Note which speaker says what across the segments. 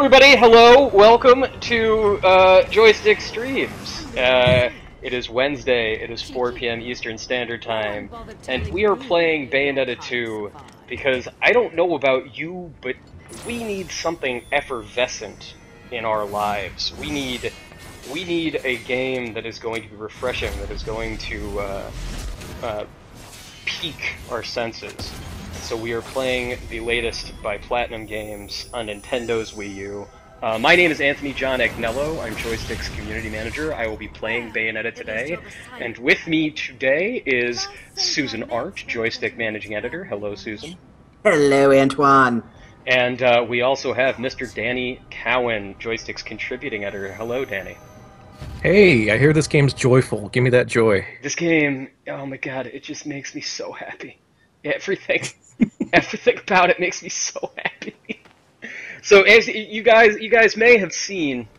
Speaker 1: everybody, hello, welcome to Joystiq Streams. It is Wednesday, it is 4 p.m. Eastern Standard Time, and we are playing Bayonetta 2 because I don't know about you, but we need something effervescent in our lives. We need a game that is going to be refreshing, that is going to pique our senses. So we are playing the latest by Platinum Games on Nintendo's Wii U. My name is Anthony John Agnello. I'm Joystiq's community manager. I will be playing Bayonetta today. And with me today is Susan Art, Joystiq managing editor. Hello, Susan.
Speaker 2: Hello, Antoine.
Speaker 1: And we also have Mr. Danny Cowan, Joystiq's contributing editor. Hello, Danny.
Speaker 3: Hey, I hear this game's joyful. Give me that joy.
Speaker 1: This game, oh my god, it just makes me so happy. Everything about it makes me so happy. So as you guys may have seen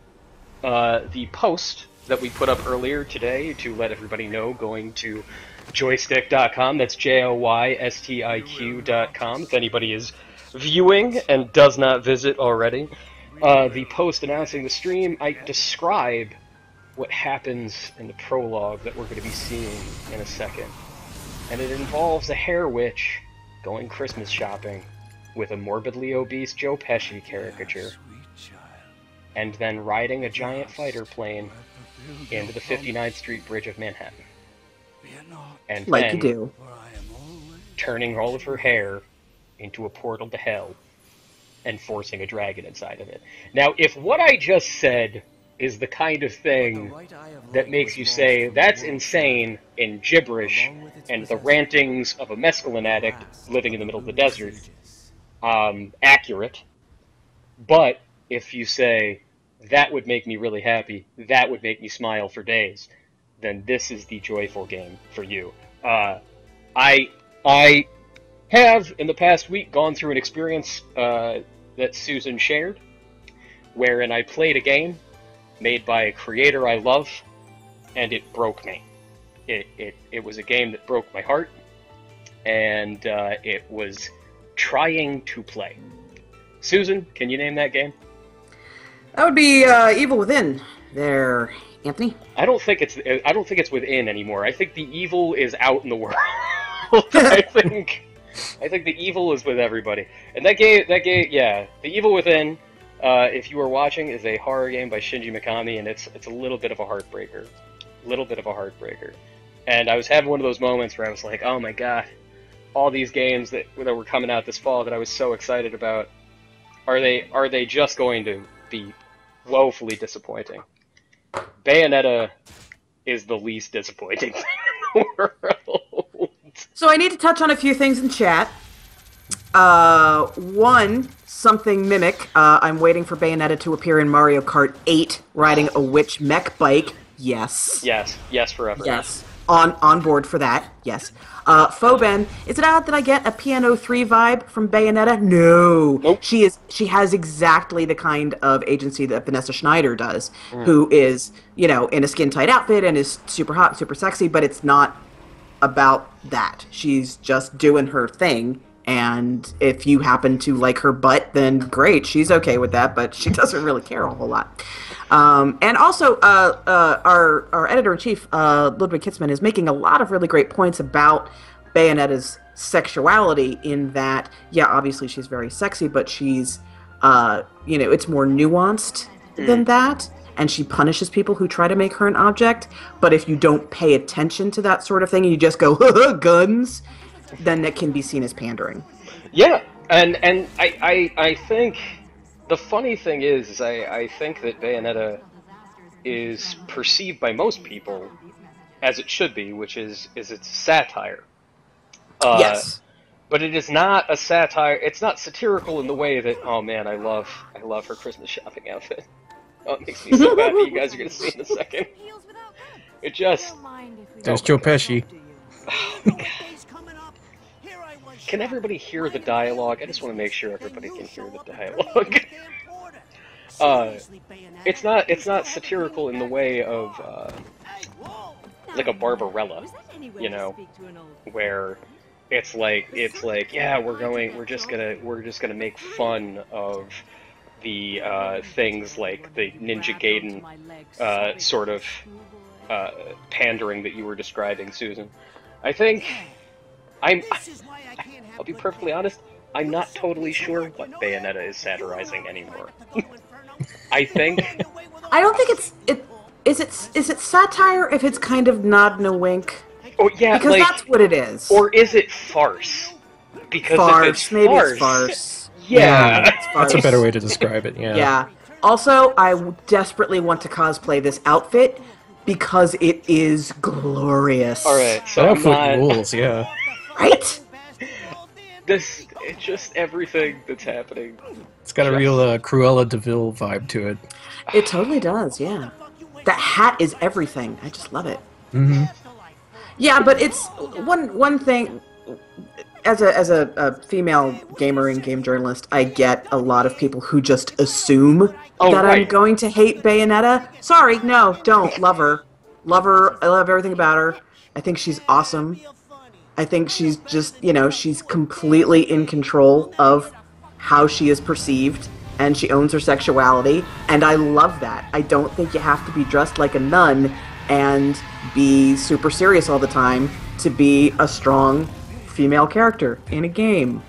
Speaker 1: the post that we put up earlier today to let everybody know, going to joystiq.com. That's joystiq.com. If anybody is viewing and does not visit already, the post announcing the stream, I describe what happens in the prologue that we're going to be seeing in a second. And it involves a hair witch going Christmas shopping with a morbidly obese Joe Pesci caricature, and then riding a giant fighter plane into the 59th Street Bridge of Manhattan. And
Speaker 2: like
Speaker 1: then
Speaker 2: you do.
Speaker 1: Turning all of her hair into a portal to hell and forcing a dragon inside of it. Now, if what I just said is the kind of thing that makes you say, that's insane, in gibberish, and the rantings of a mescaline addict living in the middle of the desert, accurate. But if you say, that would make me really happy, that would make me smile for days, then this is the joyful game for you. I have, in the past week, gone through an experience that Susan shared, wherein I played a game made by a creator I love, and it broke me. It was a game that broke my heart, and it was trying to play. Susan, can you name that game?
Speaker 2: That would be Evil Within. There, Anthony.
Speaker 1: I don't think it's within anymore. I think the evil is out in the world. I think the evil is with everybody. And that game, yeah, the Evil Within. If you are watching, is a horror game by Shinji Mikami, and it's a little bit of a heartbreaker. And I was having one of those moments where I was like, oh my god, all these games that were coming out this fall that I was so excited about, are they just going to be woefully disappointing? Bayonetta is the least disappointing thing in the world.
Speaker 2: So I need to touch on a few things in chat. One, something Mimic. I'm waiting for Bayonetta to appear in Mario Kart 8, riding a witch mech bike. Yes.
Speaker 1: Yes, forever.
Speaker 2: Yes. On board for that. Yes. Foben, is it odd that I get a Piano 3 vibe from Bayonetta? No.
Speaker 1: Nope.
Speaker 2: She has exactly the kind of agency that Vanessa Schneider does, who is, in a skin-tight outfit and is super hot, super sexy, but it's not about that. She's just doing her thing. And if you happen to like her butt, then great, she's okay with that, but she doesn't really care a whole lot. And also, our editor-in-chief, Ludwig Kitzman, is making a lot of really great points about Bayonetta's sexuality, in that, yeah, obviously she's very sexy, but she's, it's more nuanced than that, and she punishes people who try to make her an object. But if you don't pay attention to that sort of thing, and you just go, guns, then that can be seen as pandering.
Speaker 1: Yeah, and I think the funny thing is I think that Bayonetta is perceived by most people as it should be, which is it's satire.
Speaker 2: Yes.
Speaker 1: But it is not a satire. It's not satirical in the way that, oh man, I love her Christmas shopping outfit. Oh, it makes me so happy. You guys are gonna see in a second. It just.
Speaker 3: There's Joe Pesci.
Speaker 1: Oh my god. Can everybody hear the dialogue? I just want to make sure everybody can hear the dialogue. It's not satirical in the way of like a Barbarella, where it's like yeah, we're just gonna make fun of the things like the Ninja Gaiden sort of pandering that you were describing, Susan. I think I'll be perfectly honest, I'm not totally sure what Bayonetta is satirizing anymore. I think
Speaker 2: I don't think is it satire if it's kind of nod and a wink?
Speaker 1: Oh yeah,
Speaker 2: because
Speaker 1: like,
Speaker 2: that's what it is.
Speaker 1: Or is it farce? Because
Speaker 2: farce,
Speaker 1: if it's
Speaker 2: maybe
Speaker 1: farce,
Speaker 2: it's farce.
Speaker 1: Yeah,
Speaker 2: it's farce.
Speaker 3: That's a better way to describe it. Yeah.
Speaker 2: Yeah. Also, I desperately want to cosplay this outfit because it is glorious.
Speaker 1: All right, so
Speaker 3: that
Speaker 1: I'm
Speaker 3: outfit
Speaker 1: not...
Speaker 3: rules. Yeah.
Speaker 2: Right?
Speaker 1: It's just everything that's happening.
Speaker 3: It's got a real Cruella de Vil vibe to it.
Speaker 2: It totally does. Yeah. That hat is everything. I just love it.
Speaker 3: Mm-hmm.
Speaker 2: Yeah, but it's one thing. As a female gamer and game journalist, I get a lot of people who just assume that I'm going to hate Bayonetta. Sorry, no, don't. Love her. I love everything about her. I think she's awesome. I think she's just, she's completely in control of how she is perceived, and she owns her sexuality, and I love that. I don't think you have to be dressed like a nun and be super serious all the time to be a strong female character in a game.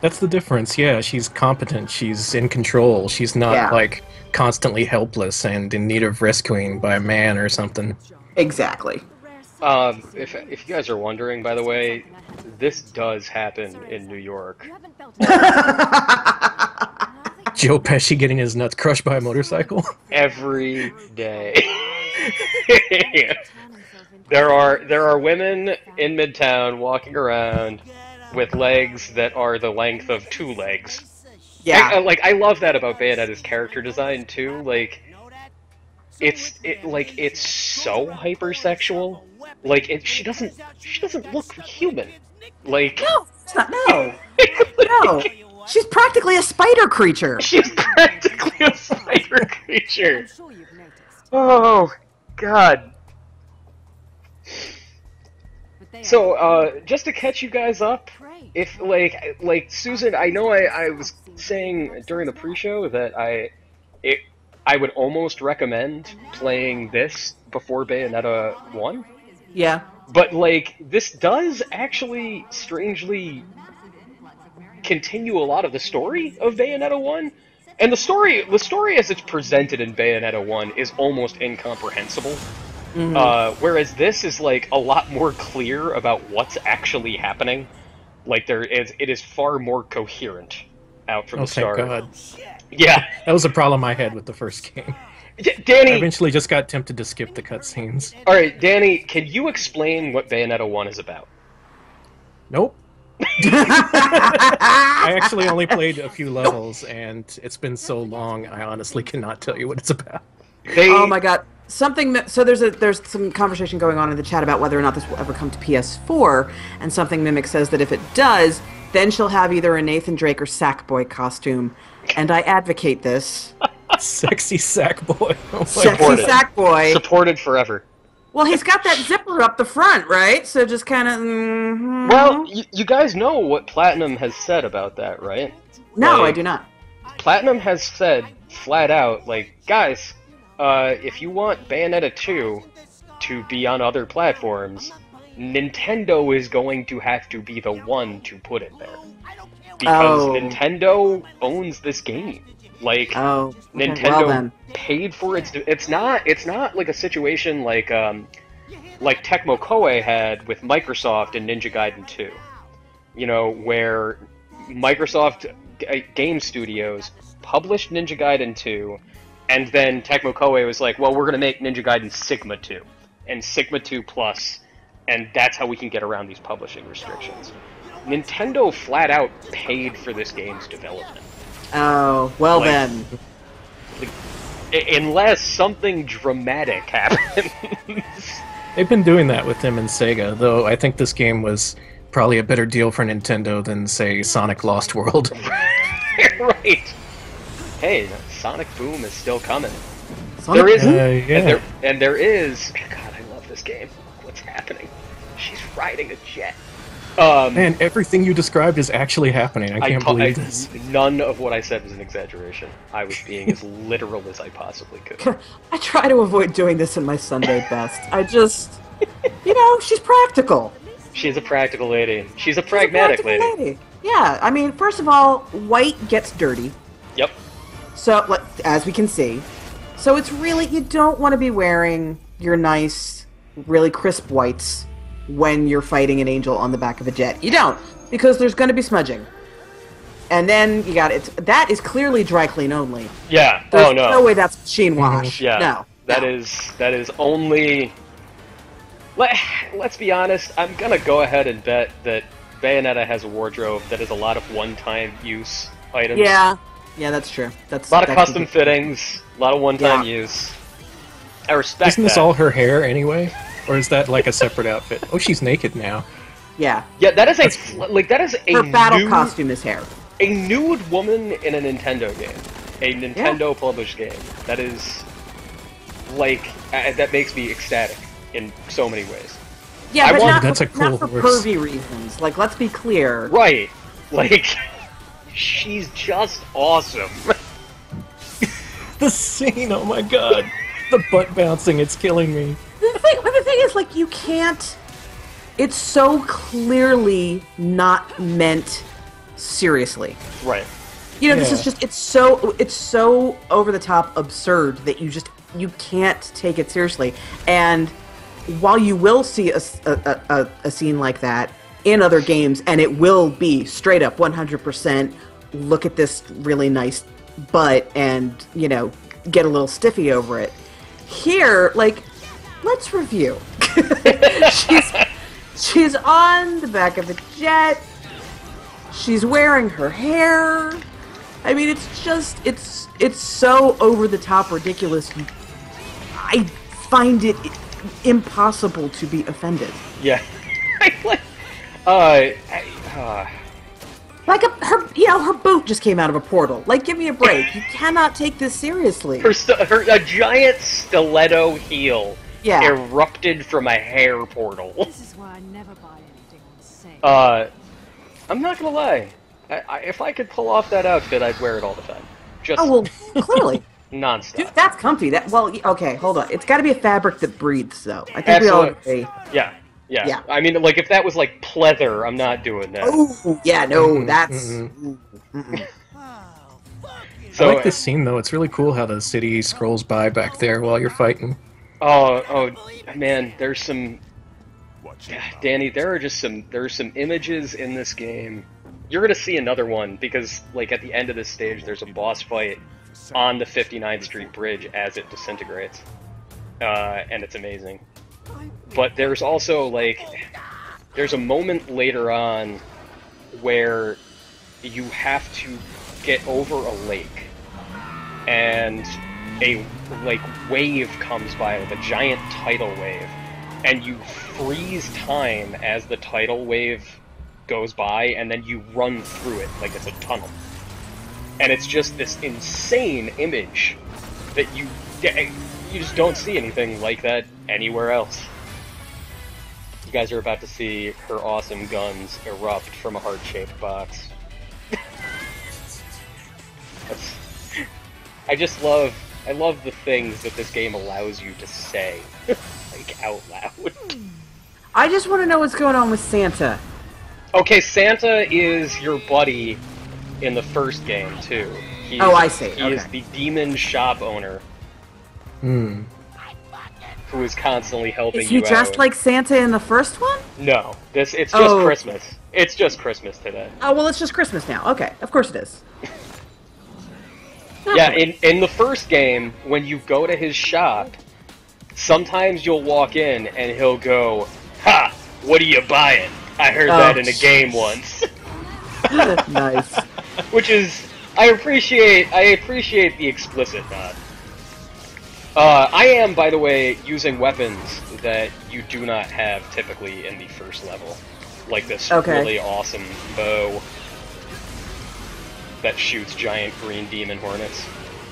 Speaker 3: That's the difference. Yeah, she's competent. She's in control. She's not like constantly helpless and in need of rescuing by a man or something.
Speaker 2: Exactly.
Speaker 1: If you guys are wondering, by the way, this does happen in New York.
Speaker 3: Joe Pesci getting his nuts crushed by a motorcycle?
Speaker 1: Every day. There are women in Midtown walking around with legs that are the length of 2 legs.
Speaker 2: Yeah.
Speaker 1: I love that about Bayonetta's character design too. Like, it's so hypersexual. Like, she doesn't look human. Like,
Speaker 2: no, it's not. No, no. She's practically a spider creature.
Speaker 1: She's practically a spider creature. Oh, God. So, just to catch you guys up, if, like Susan, I know I was saying during the pre-show that I would almost recommend playing this before Bayonetta 1.
Speaker 2: Yeah.
Speaker 1: But, like, this does actually strangely continue a lot of the story of Bayonetta 1. And the story as it's presented in Bayonetta 1 is almost incomprehensible. Mm-hmm. Whereas this is, like, a lot more clear about what's actually happening. Like, it is far more coherent out from the start.
Speaker 3: Thank God.
Speaker 1: Yeah.
Speaker 3: That was a problem I had with the first game.
Speaker 1: Danny...
Speaker 3: I eventually just got tempted to skip the cutscenes.
Speaker 1: Alright, Danny, can you explain what Bayonetta 1 is about?
Speaker 3: Nope. I actually only played a few levels, and it's been so long, I honestly cannot tell you what it's about.
Speaker 2: Oh my God. So there's some conversation going on in the chat about whether or not this will ever come to PS4, and Something Mimic says that if it does, then she'll have either a Nathan Drake or Sackboy costume, and I advocate this.
Speaker 3: Sexy Sackboy. Oh,
Speaker 2: sexy Sackboy.
Speaker 1: Supported forever.
Speaker 2: Well, he's got that zipper up the front, right? So just kind of... Mm-hmm.
Speaker 1: Well, you guys know what Platinum has said about that, right?
Speaker 2: No, I do not.
Speaker 1: Platinum has said, flat out, like, guys, if you want Bayonetta 2 to be on other platforms, Nintendo is going to have to be the one to put it there. Because Nintendo owns this game. Like, Nintendo paid for its... It's not like a situation like Tecmo Koei had with Microsoft and Ninja Gaiden 2. You know, where Microsoft Game Studios published Ninja Gaiden 2, and then Tecmo Koei was like, well, we're going to make Ninja Gaiden Sigma 2, and Sigma 2 Plus, and that's how we can get around these publishing restrictions. Nintendo flat out paid for this game's development.
Speaker 2: Oh, well then.
Speaker 1: Unless something dramatic happens.
Speaker 3: They've been doing that with them and Sega, though I think this game was probably a better deal for Nintendo than, say, Sonic Lost World.
Speaker 1: Right. Hey, Sonic Boom is still coming.
Speaker 2: Sonic
Speaker 1: there is... God, I love this game. What's happening? She's riding a jet.
Speaker 3: Man, everything you described is actually happening. I can't believe this.
Speaker 1: None of what I said was an exaggeration. I was being as literal as I possibly could.
Speaker 2: I try to avoid doing this in my Sunday best. I just, you know, she's practical.
Speaker 1: She's a practical lady. She's a pragmatic lady.
Speaker 2: Yeah, I mean, first of all, white gets dirty.
Speaker 1: Yep.
Speaker 2: So, as we can see. So it's really, you don't want to be wearing your nice, really crisp whites when you're fighting an angel on the back of a jet. You don't, because there's going to be smudging. And then you got it. That is clearly dry clean only.
Speaker 1: Yeah.
Speaker 2: There's no way that's machine wash.
Speaker 1: Yeah.
Speaker 2: No.
Speaker 1: That is only. Let's be honest. I'm gonna go ahead and bet that Bayonetta has a wardrobe that is a lot of one-time use items.
Speaker 2: Yeah. Yeah, that's true. That's
Speaker 1: a lot of custom fittings, a lot of one-time use. I respect
Speaker 3: Isn't this all her hair anyway? Or is that like a separate outfit? Oh, she's naked now.
Speaker 2: Yeah.
Speaker 1: Yeah, that is a
Speaker 2: her battle costume is hair.
Speaker 1: A nude woman in a Nintendo game. A Nintendo published game. That is that makes me ecstatic in so many ways.
Speaker 2: Yeah, but
Speaker 3: that's a cool
Speaker 2: not for
Speaker 3: horse.
Speaker 2: pervy reasons. Like, let's be clear.
Speaker 1: Right. Like, she's just awesome.
Speaker 3: The scene, oh my god. The butt bouncing, it's killing me.
Speaker 2: The thing is, like, you can't... It's so clearly not meant seriously.
Speaker 1: Right.
Speaker 2: You know, this is just, it's so over-the-top absurd that you can't take it seriously. And while you will see a scene like that in other games, and it will be straight up 100%, look at this really nice butt and, you know, get a little stiffy over it. Here, like, let's review. She's on the back of a jet. She's wearing her hair. I mean, it's so over the top ridiculous. I find it impossible to be offended.
Speaker 1: Yeah.
Speaker 2: Like her boot just came out of a portal. Like, give me a break. You cannot take this seriously.
Speaker 1: A giant stiletto heel erupted from a hair portal.
Speaker 4: This is why I never buy anything on sale.
Speaker 1: I'm not gonna lie. If I could pull off that outfit, I'd wear it all the time. Just
Speaker 2: clearly.
Speaker 1: Non-stop.
Speaker 2: Dude, that's comfy. Okay, hold on. It's got to be a fabric that breathes, though. I think we all agree.
Speaker 1: Yeah. I mean, like, if that was like pleather, I'm not doing that.
Speaker 2: Oh, yeah, no, that's...
Speaker 3: So, I like this scene, though. It's really cool how the city scrolls by back there while you're fighting.
Speaker 1: Oh, man, there's some... Danny, there's some images in this game. You're gonna see another one, because, like, at the end of this stage, there's a boss fight on the 59th Street Bridge as it disintegrates. And it's amazing. But there's also, like, there's a moment later on where you have to get over a lake, and a, like, wave comes by, like a giant tidal wave, and you freeze time as the tidal wave goes by, and then you run through it like it's a tunnel. And it's just this insane image that you just don't see anything like that anywhere else. You guys are about to see her awesome guns erupt from a heart-shaped box. I love the things that this game allows you to say, like, out loud.
Speaker 2: I just want to know what's going on with Santa.
Speaker 1: Okay, Santa is your buddy in the first game, too.
Speaker 2: I see.
Speaker 1: He is the demon shop owner.
Speaker 3: Hmm.
Speaker 1: Who is constantly helping you out.
Speaker 2: Is he dressed like Santa in the first one?
Speaker 1: No. It's just Christmas. It's just Christmas today.
Speaker 2: Oh, well, it's just Christmas now. Okay, of course it is.
Speaker 1: Yeah, in the first game, when you go to his shop, sometimes you'll walk in and he'll go, "Ha! What are you buying? I heard that in a game once."
Speaker 2: Nice.
Speaker 1: Which is, I appreciate the explicit nod. I am, by the way, using weapons that you do not have typically in the first level. Like this really awesome bow that shoots giant green demon hornets.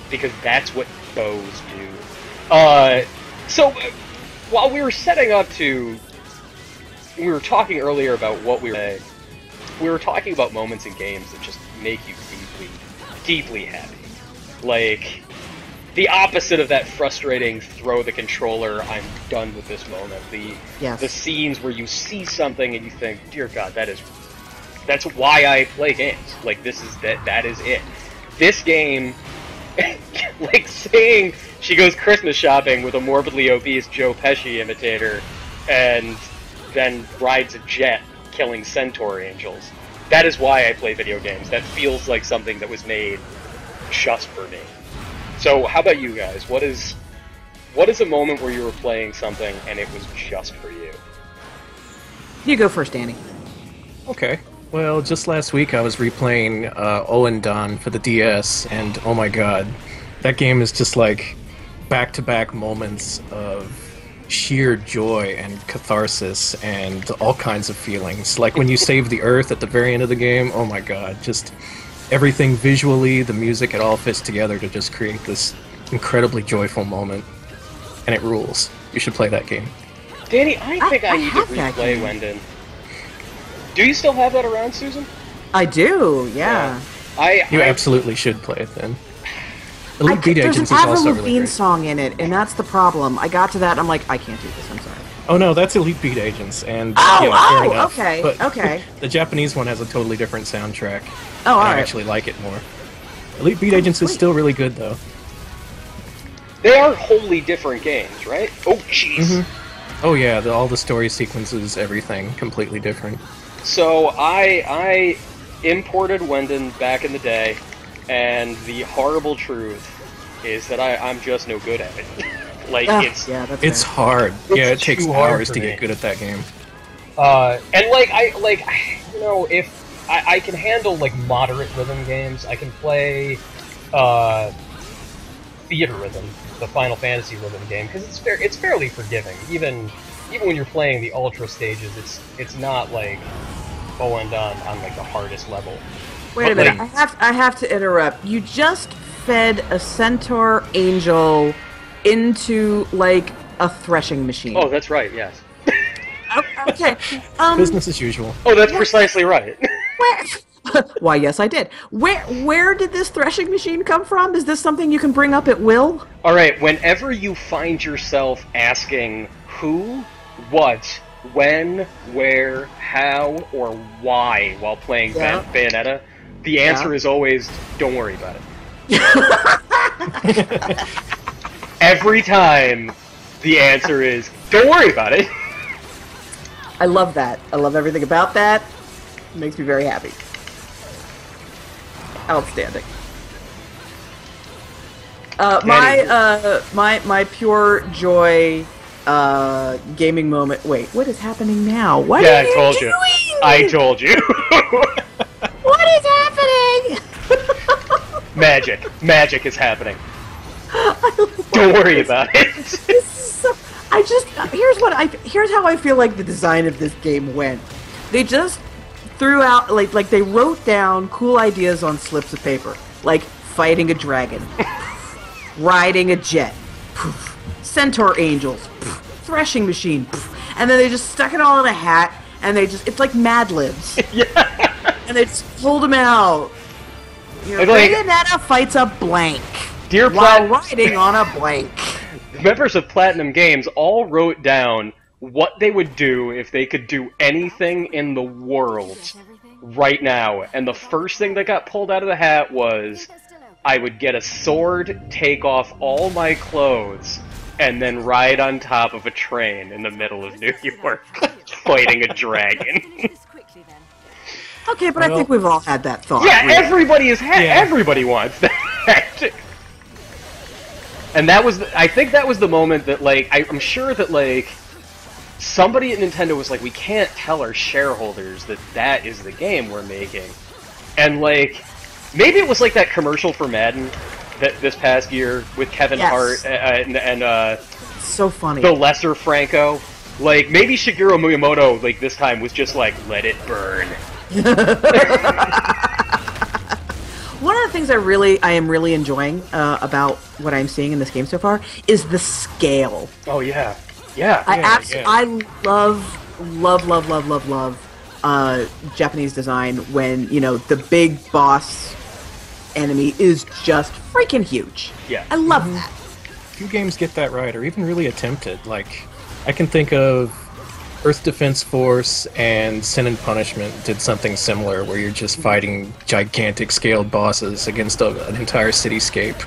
Speaker 1: Because that's what bows do. So, while we were setting up to we were talking earlier about what we were talking about moments in games that just make you deeply happy. Like, the opposite of that frustrating throw the controller, I'm done with this moment. The scenes where you see something and you think, dear God, that's why I play games. Like, that is it. This game, like saying she goes Christmas shopping with a morbidly obese Joe Pesci imitator and then rides a jet killing centaur angels. That is why I play video games. That feels like something that was made just for me. So, how about you guys? What is a moment where you were playing something and it was just for you?
Speaker 2: You go first, Danny.
Speaker 3: Okay. Well, just last week I was replaying Oendan for the DS, and oh my god, that game is just like back-to-back moments of sheer joy and catharsis and all kinds of feelings. Like when you save the Earth at the very end of the game, oh my god, just everything visually, the music, it all fits together to just create this incredibly joyful moment. And it rules. You should play that game.
Speaker 1: Danny, I think I need to replay Wendon. Do you still have that around, Susan?
Speaker 2: I do, yeah.
Speaker 3: You absolutely should play it then. Elite Beat Agents is also really great.
Speaker 2: There's an Avril Lavigne song in it, and that's the problem. I got to that, and I'm like, I can't do this, I'm sorry.
Speaker 3: Oh no, that's Elite Beat Agents, and fair enough.
Speaker 2: Okay,
Speaker 3: but
Speaker 2: okay.
Speaker 3: The Japanese one has a totally different soundtrack.
Speaker 2: Oh, alright.
Speaker 3: I actually like it more. Elite Beat Agents is still really good, though.
Speaker 1: They are wholly different games, right? Oh, jeez.
Speaker 3: Mm-hmm. Oh yeah, all the story sequences, everything, completely different.
Speaker 1: So, I imported Wendon back in the day, and the horrible truth is that I'm just no good at it. Like,
Speaker 3: it's hard. It takes hours to get good at that game.
Speaker 1: And if I can handle like moderate rhythm games, I can play Theater Rhythm, the Final Fantasy rhythm game, because it's fairly forgiving. Even when you're playing the ultra stages, it's not like on like the hardest level.
Speaker 2: Wait a minute, I have to interrupt. You just fed a centaur angel into like a threshing machine.
Speaker 1: Oh, that's right. Yes.
Speaker 2: Okay.
Speaker 3: Business as usual.
Speaker 1: Oh, that's precisely right.
Speaker 2: Why, yes, I did. Where did this threshing machine come from? Is this something you can bring up at will?
Speaker 1: All right. Whenever you find yourself asking who, what, when, where, how, or why while playing Bayonetta, the answer is always, don't worry about it. Every time, the answer is, don't worry about it.
Speaker 2: I love that. I love everything about that. It makes me very happy. Outstanding. My pure joy gaming moment. Wait, what is happening now? What are you doing?
Speaker 1: I told you.
Speaker 2: What is happening?
Speaker 1: Magic is happening. Don't worry about it.
Speaker 2: Here's how I feel like the design of this game went. They just threw out like they wrote down cool ideas on slips of paper, like fighting a dragon, riding a jet, centaur angels, threshing machine, and then they just stuck it all in a hat, and it's like Mad Libs.
Speaker 1: Yeah.
Speaker 2: And they just pulled them out. Bayonetta fights a blank while riding on a blank.
Speaker 1: Members of Platinum Games all wrote down what they would do if they could do anything in the world right now, and the first thing that got pulled out of the hat was, I would get a sword, take off all my clothes, and then ride on top of a train in the middle of New York, fighting a dragon.
Speaker 2: Okay, but I think we've all had that thought.
Speaker 1: Yeah, really. Everybody wants that. And I think that was the moment that, like, I'm sure that, like, somebody at Nintendo was like, we can't tell our shareholders that is the game we're making. And, like, maybe it was like that commercial for Madden this past year with Kevin Hart and
Speaker 2: so funny.
Speaker 1: The Lesser Franco. Like, maybe Shigeru Miyamoto, like, this time was just like, let it burn.
Speaker 2: One of the things I am really enjoying about what I'm seeing in this game so far is the scale.
Speaker 1: Oh yeah, yeah.
Speaker 2: I love love Japanese design when, you know, the big boss enemy is just freaking huge.
Speaker 1: Yeah.
Speaker 2: I love that.
Speaker 3: Few games get that right, or even really attempt it. Like, I can think of Earth Defense Force and Sin and Punishment did something similar, where you're just fighting gigantic scaled bosses against an entire cityscape.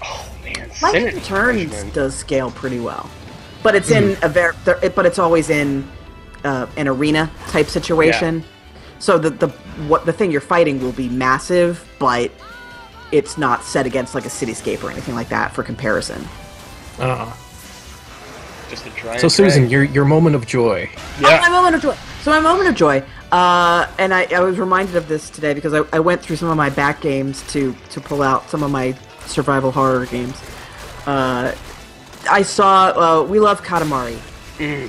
Speaker 1: Oh man,
Speaker 2: Light
Speaker 1: Sin
Speaker 2: and
Speaker 1: and
Speaker 2: Returns
Speaker 1: Punishment.
Speaker 2: does scale pretty well, but it's in but it's always in an arena type situation. So the thing you're fighting will be massive, but it's not set against like a cityscape or anything like that for comparison.
Speaker 1: Just a try.
Speaker 3: So Susan, your moment of joy.
Speaker 1: Yeah.
Speaker 2: Oh, my moment of joy. So my moment of joy, and I was reminded of this today because I went through some of my back games to pull out some of my survival horror games. I saw We Love Katamari,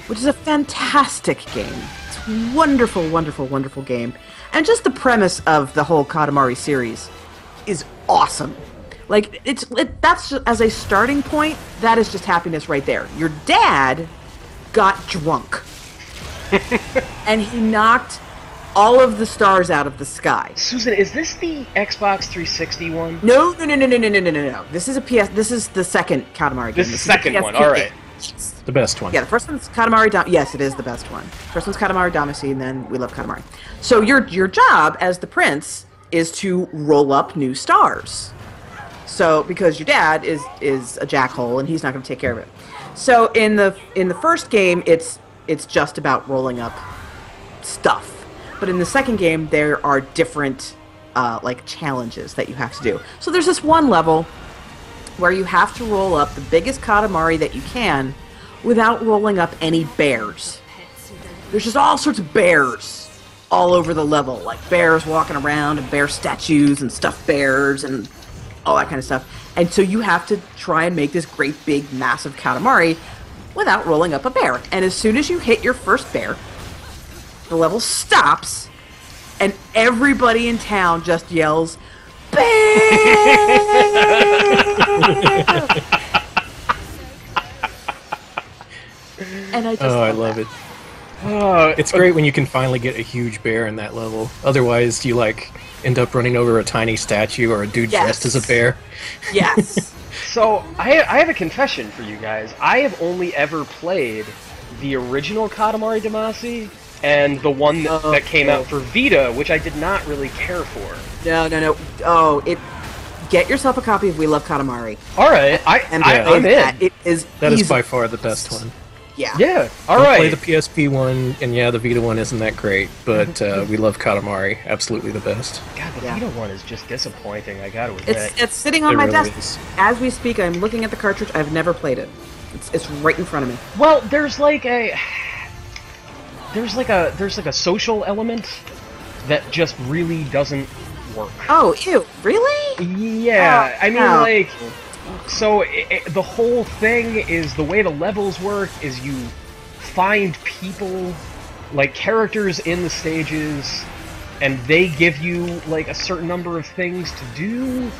Speaker 2: which is a fantastic game. It's a wonderful, wonderful, wonderful game. And just the premise of the whole Katamari series is awesome. Like, that's just, as a starting point, that is just happiness right there. Your dad got drunk. And he knocked all of the stars out of the sky.
Speaker 1: Susan, is this the Xbox 360 one?
Speaker 2: No. This is a PS. This is the second Katamari game.
Speaker 1: This is the second one. All right.
Speaker 3: The best one.
Speaker 2: Yeah, the first one's Katamari. Yes, it is the best one. First one's Katamari Damacy, and then We Love Katamari. So your job as the prince is to roll up new stars. So because your dad is a jackhole and he's not going to take care of it. So in the first game, it's just about rolling up stuff. But in the second game, there are different like challenges that you have to do. So there's this one level where you have to roll up the biggest Katamari that you can without rolling up any bears. There's just all sorts of bears all over the level, like bears walking around and bear statues and stuffed bears and all that kind of stuff. And so you have to try and make this great big massive Katamari without rolling up a bear. And as soon as you hit your first bear, the level stops and everybody in town just yells, "Bear!" And I just
Speaker 3: I love it. It's great when you can finally get a huge bear in that level. Otherwise, you like end up running over a tiny statue or a dude dressed as a bear.
Speaker 2: Yes.
Speaker 1: So, I have a confession for you guys. I have only ever played the original Katamari Damacy and the one that came out for Vita, which I did not really care for.
Speaker 2: No. Oh, get yourself a copy of We Love Katamari.
Speaker 1: All right, I'm in.
Speaker 2: It is
Speaker 3: That is by far the best one.
Speaker 2: Yeah.
Speaker 1: Yeah. All
Speaker 3: Don't
Speaker 1: right.
Speaker 3: play the PSP one, and yeah, the Vita one isn't that great, but We Love Katamari, absolutely the best.
Speaker 1: God, the Vita one is just disappointing. I gotta admit.
Speaker 2: It's sitting on
Speaker 3: It
Speaker 2: my
Speaker 3: really
Speaker 2: desk
Speaker 3: is.
Speaker 2: as we speak. I'm looking at the cartridge. I've never played it. It's right in front of me.
Speaker 1: Well, there's like a social element that just really doesn't work.
Speaker 2: Oh, ew! Really?
Speaker 1: Yeah, I mean,
Speaker 2: no.
Speaker 1: like, so the whole thing is the way the levels work is you find people, like characters in the stages, and they give you like a certain number of things to do,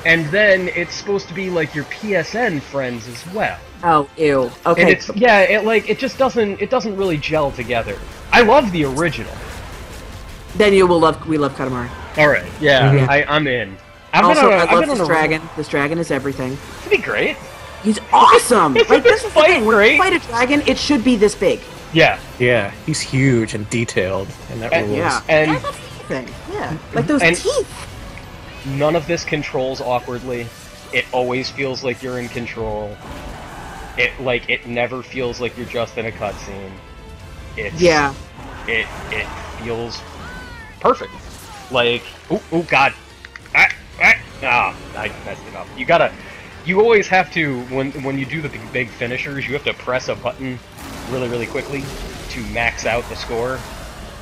Speaker 1: and then it's supposed to be like your PSN friends as well.
Speaker 2: Oh, ew. Okay.
Speaker 1: And it just doesn't really gel together. I love the original.
Speaker 2: Then We Love Katamari.
Speaker 1: All right, yeah,
Speaker 2: Mhm.
Speaker 1: I'm in.
Speaker 2: I love
Speaker 1: I've been
Speaker 2: this dragon. This dragon is everything.
Speaker 1: It'd be great.
Speaker 2: He's awesome. Like this is the
Speaker 1: Fight
Speaker 2: thing. When
Speaker 1: great.
Speaker 2: you fight a dragon, it should be this big.
Speaker 1: Yeah,
Speaker 3: Yeah, he's huge and detailed, and that rules.
Speaker 2: Yeah.
Speaker 1: and
Speaker 2: I love everything. Yeah. Like those
Speaker 1: And-
Speaker 2: teeth.
Speaker 1: none of this controls awkwardly. It always feels like you're in control. It never feels like you're just in a cutscene.
Speaker 2: Yeah.
Speaker 1: It feels perfect. Like, oh god. I messed it up. You always have to, when you do the big finishers, you have to press a button really, really quickly to max out the score.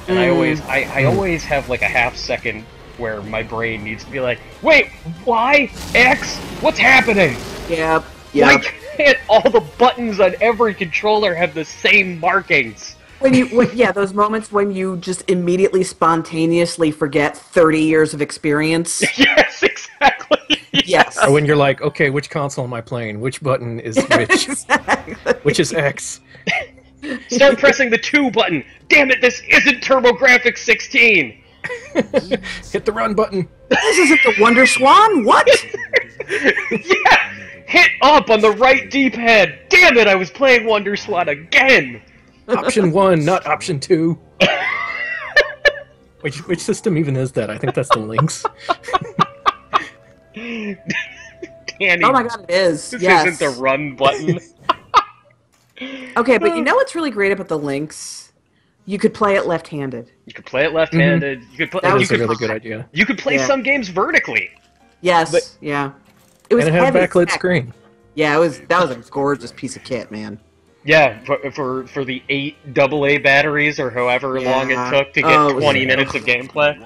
Speaker 1: And I always have like a half second where my brain needs to be like, wait, Y? X? What's happening?
Speaker 2: Yep.
Speaker 1: Why can't all the buttons on every controller have the same markings?
Speaker 2: Those moments when you just immediately spontaneously forget 30 years of experience.
Speaker 1: Yes, exactly.
Speaker 2: Yes.
Speaker 3: Or when you're like, okay, which console am I playing? Which button is which?
Speaker 2: Exactly.
Speaker 3: Which is X?
Speaker 1: Start pressing the 2 button. Damn it, this isn't TurboGrafx 16.
Speaker 3: Hit the run button.
Speaker 2: This isn't the Wonder Swan. What?
Speaker 1: Yeah, hit up on the right D-pad. Damn it, I was playing Wonder Swan again.
Speaker 3: Option 1, not option 2. Which system even is that? I think that's the Lynx.
Speaker 1: Danny,
Speaker 2: Oh my god, it is.
Speaker 1: this
Speaker 2: Yes.
Speaker 1: isn't the run button.
Speaker 2: Okay, but you know what's really great about the Lynx? You could play it left-handed.
Speaker 1: You could play it left-handed. You could play.
Speaker 2: That
Speaker 3: That
Speaker 2: was
Speaker 3: is a really good idea.
Speaker 1: You could play
Speaker 2: Yeah.
Speaker 1: some games vertically.
Speaker 2: Yes.
Speaker 1: But-
Speaker 2: yeah. It was
Speaker 3: And it had
Speaker 2: heavy
Speaker 3: backlit
Speaker 2: tech.
Speaker 3: screen.
Speaker 2: Yeah, that was a gorgeous piece of kit, man.
Speaker 1: Yeah, for the 8 AA batteries or however long it
Speaker 2: Yeah.
Speaker 1: took to get
Speaker 2: Oh, it was-
Speaker 1: 20 minutes of gameplay.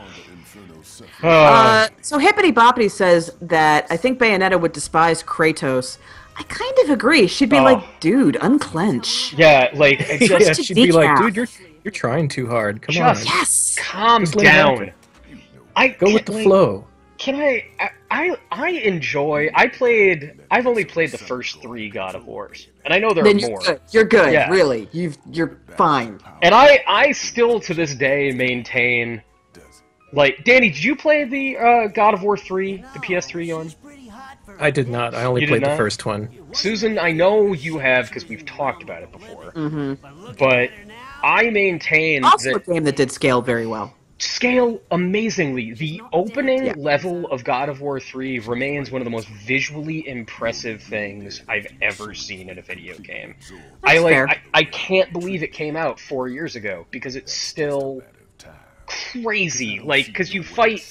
Speaker 2: So Hippity Boppity says that I think Bayonetta would despise Kratos. I kind of agree. She'd be
Speaker 1: Oh.
Speaker 2: like, dude, unclench.
Speaker 1: Yeah, like
Speaker 3: Yeah,
Speaker 1: just
Speaker 3: she'd be like,
Speaker 2: decaf.
Speaker 3: dude, you're trying too hard. Come
Speaker 1: Just-
Speaker 3: on.
Speaker 2: Yes!
Speaker 1: calm
Speaker 3: Just lay down.
Speaker 1: down. I
Speaker 3: Go with the
Speaker 1: like,
Speaker 3: flow.
Speaker 1: Can I enjoy? I've only played the first 3 God of Wars, and I know there
Speaker 2: Then
Speaker 1: are
Speaker 2: you're
Speaker 1: more.
Speaker 2: good. You're good,
Speaker 1: Yeah.
Speaker 2: really. You're fine.
Speaker 1: And I still to this day maintain, like, Danny, did you play the God of War 3, the PS3 one?
Speaker 3: I did not. I only
Speaker 1: You did
Speaker 3: played the
Speaker 1: not?
Speaker 3: first one.
Speaker 1: Susan, I know you have because we've talked about it before.
Speaker 2: Mm-hmm.
Speaker 1: But I maintain
Speaker 2: Also a
Speaker 1: that
Speaker 2: game that did scale very well.
Speaker 1: scale amazingly. The opening
Speaker 2: Yeah.
Speaker 1: level of God of War 3 remains one of the most visually impressive things I've ever seen in a video game.
Speaker 2: That's fair.
Speaker 1: I can't believe it came out 4 years ago because it's still crazy. Like, because you fight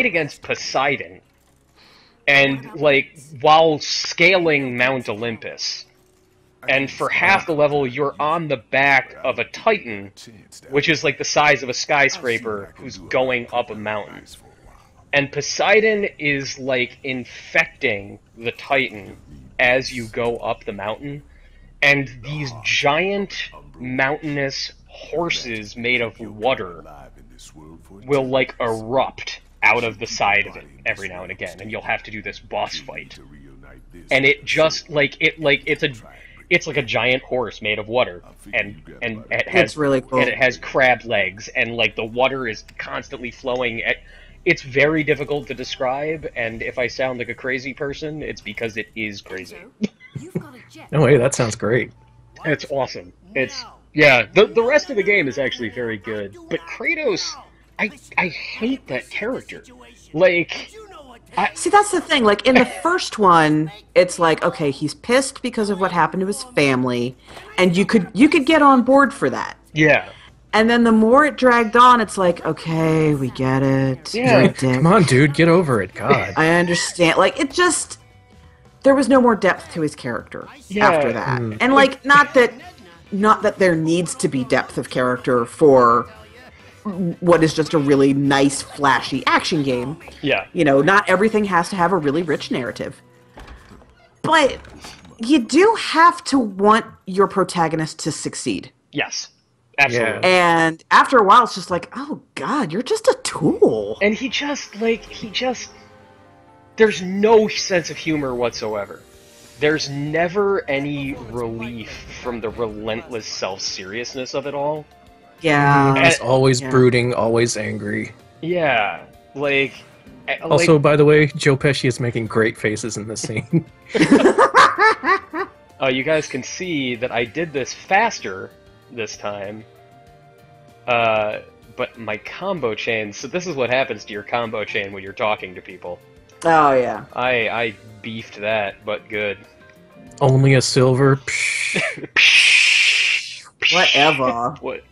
Speaker 1: against Poseidon, and like while scaling Mount Olympus. And for half the level, you're on the back of a Titan, which is like the size of a skyscraper, who's going up a mountain. And Poseidon is like infecting the Titan as you go up the mountain. And these giant mountainous horses made of water will like erupt out of the side of it every now and again, and you'll have to do this boss fight. And it just it's like a giant horse made of water, and it has
Speaker 2: It's really cool.
Speaker 1: and it has crab legs, and like the water is constantly flowing. It's very difficult to describe, and if I sound like a crazy person, it's because it is crazy.
Speaker 3: No way, that sounds great.
Speaker 1: It's awesome. The rest of the game is actually very good, but Kratos, I hate that character. Like,
Speaker 2: See, that's the thing. Like, in the first one, it's like, okay, he's pissed because of what happened to his family, and you could get on board for that.
Speaker 1: yeah.
Speaker 2: And then the more it dragged on, it's like, okay, we get it.
Speaker 1: Yeah.
Speaker 2: You're a dick.
Speaker 3: Come on, dude, get over it. God.
Speaker 2: I understand. Like, it just... There was no more depth to his character
Speaker 1: Yeah.
Speaker 2: after that. And, like, not that there needs to be depth of character for what is just a really nice, flashy action game.
Speaker 1: Yeah.
Speaker 2: You know, not everything has to have a really rich narrative. But you do have to want your protagonist to succeed.
Speaker 1: Yes. Absolutely.
Speaker 3: Yeah.
Speaker 2: And after a while, it's just like, oh, God, you're just a tool.
Speaker 1: And he just there's no sense of humor whatsoever. There's never any relief from the relentless self-seriousness of it all.
Speaker 2: Yeah.
Speaker 3: He's always
Speaker 2: Yeah.
Speaker 3: brooding, always angry.
Speaker 1: Yeah. Like...
Speaker 3: Also, by the way, Joe Pesci is making great faces in this scene.
Speaker 1: You guys can see that I did this faster this time. But my combo chain... So this is what happens to your combo chain when you're talking to people.
Speaker 2: Oh, yeah.
Speaker 1: I beefed that, but good.
Speaker 3: Only a silver. Psh.
Speaker 2: Whatever.
Speaker 1: What?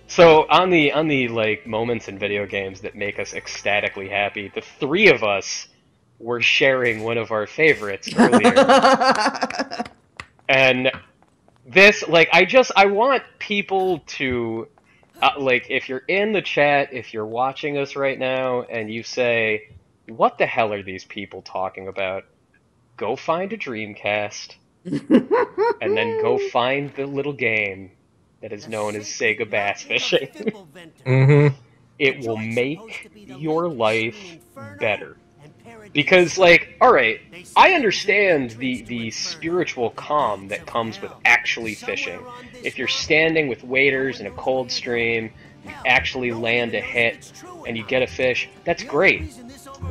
Speaker 1: So on the like moments in video games that make us ecstatically happy, the 3 of us were sharing one of our favorites earlier. And this, like, I want people to, like, if you're in the chat, if you're watching us right now, and you say, what the hell are these people talking about? Go find a Dreamcast, and then go find the little game that is known as Sega Bass Fishing.
Speaker 3: Mm-hmm.
Speaker 1: It will make your life better. Because, like, alright, I understand the spiritual calm that comes with actually fishing. If you're standing with waders in a cold stream, you actually land a hit, and you get a fish, that's great.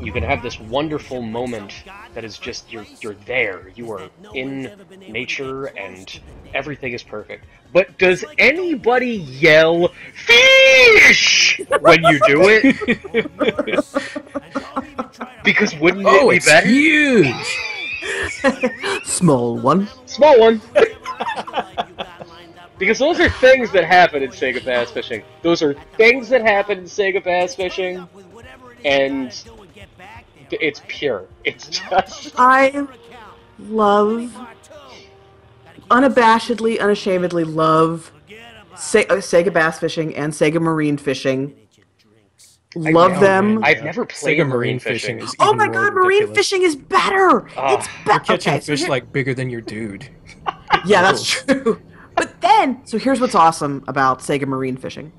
Speaker 1: You can have this wonderful moment that is just, you're there, you are in nature, and everything is perfect. But does anybody yell, "Fish!" when you do it? Because wouldn't it be
Speaker 3: it's
Speaker 1: better?
Speaker 3: huge!
Speaker 2: Small one.
Speaker 1: Small one. Because those are things that happen in Sega Bass Fishing. Those are things that happen in Sega Bass Fishing, and it's pure. It's just...
Speaker 2: I love, unabashedly, unashamedly love Sega Bass Fishing and Sega Marine Fishing. Love them.
Speaker 1: I've never played
Speaker 3: Sega
Speaker 1: marine fishing.
Speaker 3: is
Speaker 2: Oh
Speaker 3: even
Speaker 2: my
Speaker 3: more
Speaker 2: god, marine
Speaker 3: ridiculous.
Speaker 2: fishing is better! It's
Speaker 3: You're
Speaker 2: better.
Speaker 3: catching
Speaker 2: Okay,
Speaker 3: fish like bigger than your dude.
Speaker 2: yeah, that's true. But then, so here's what's awesome about Sega Marine Fishing,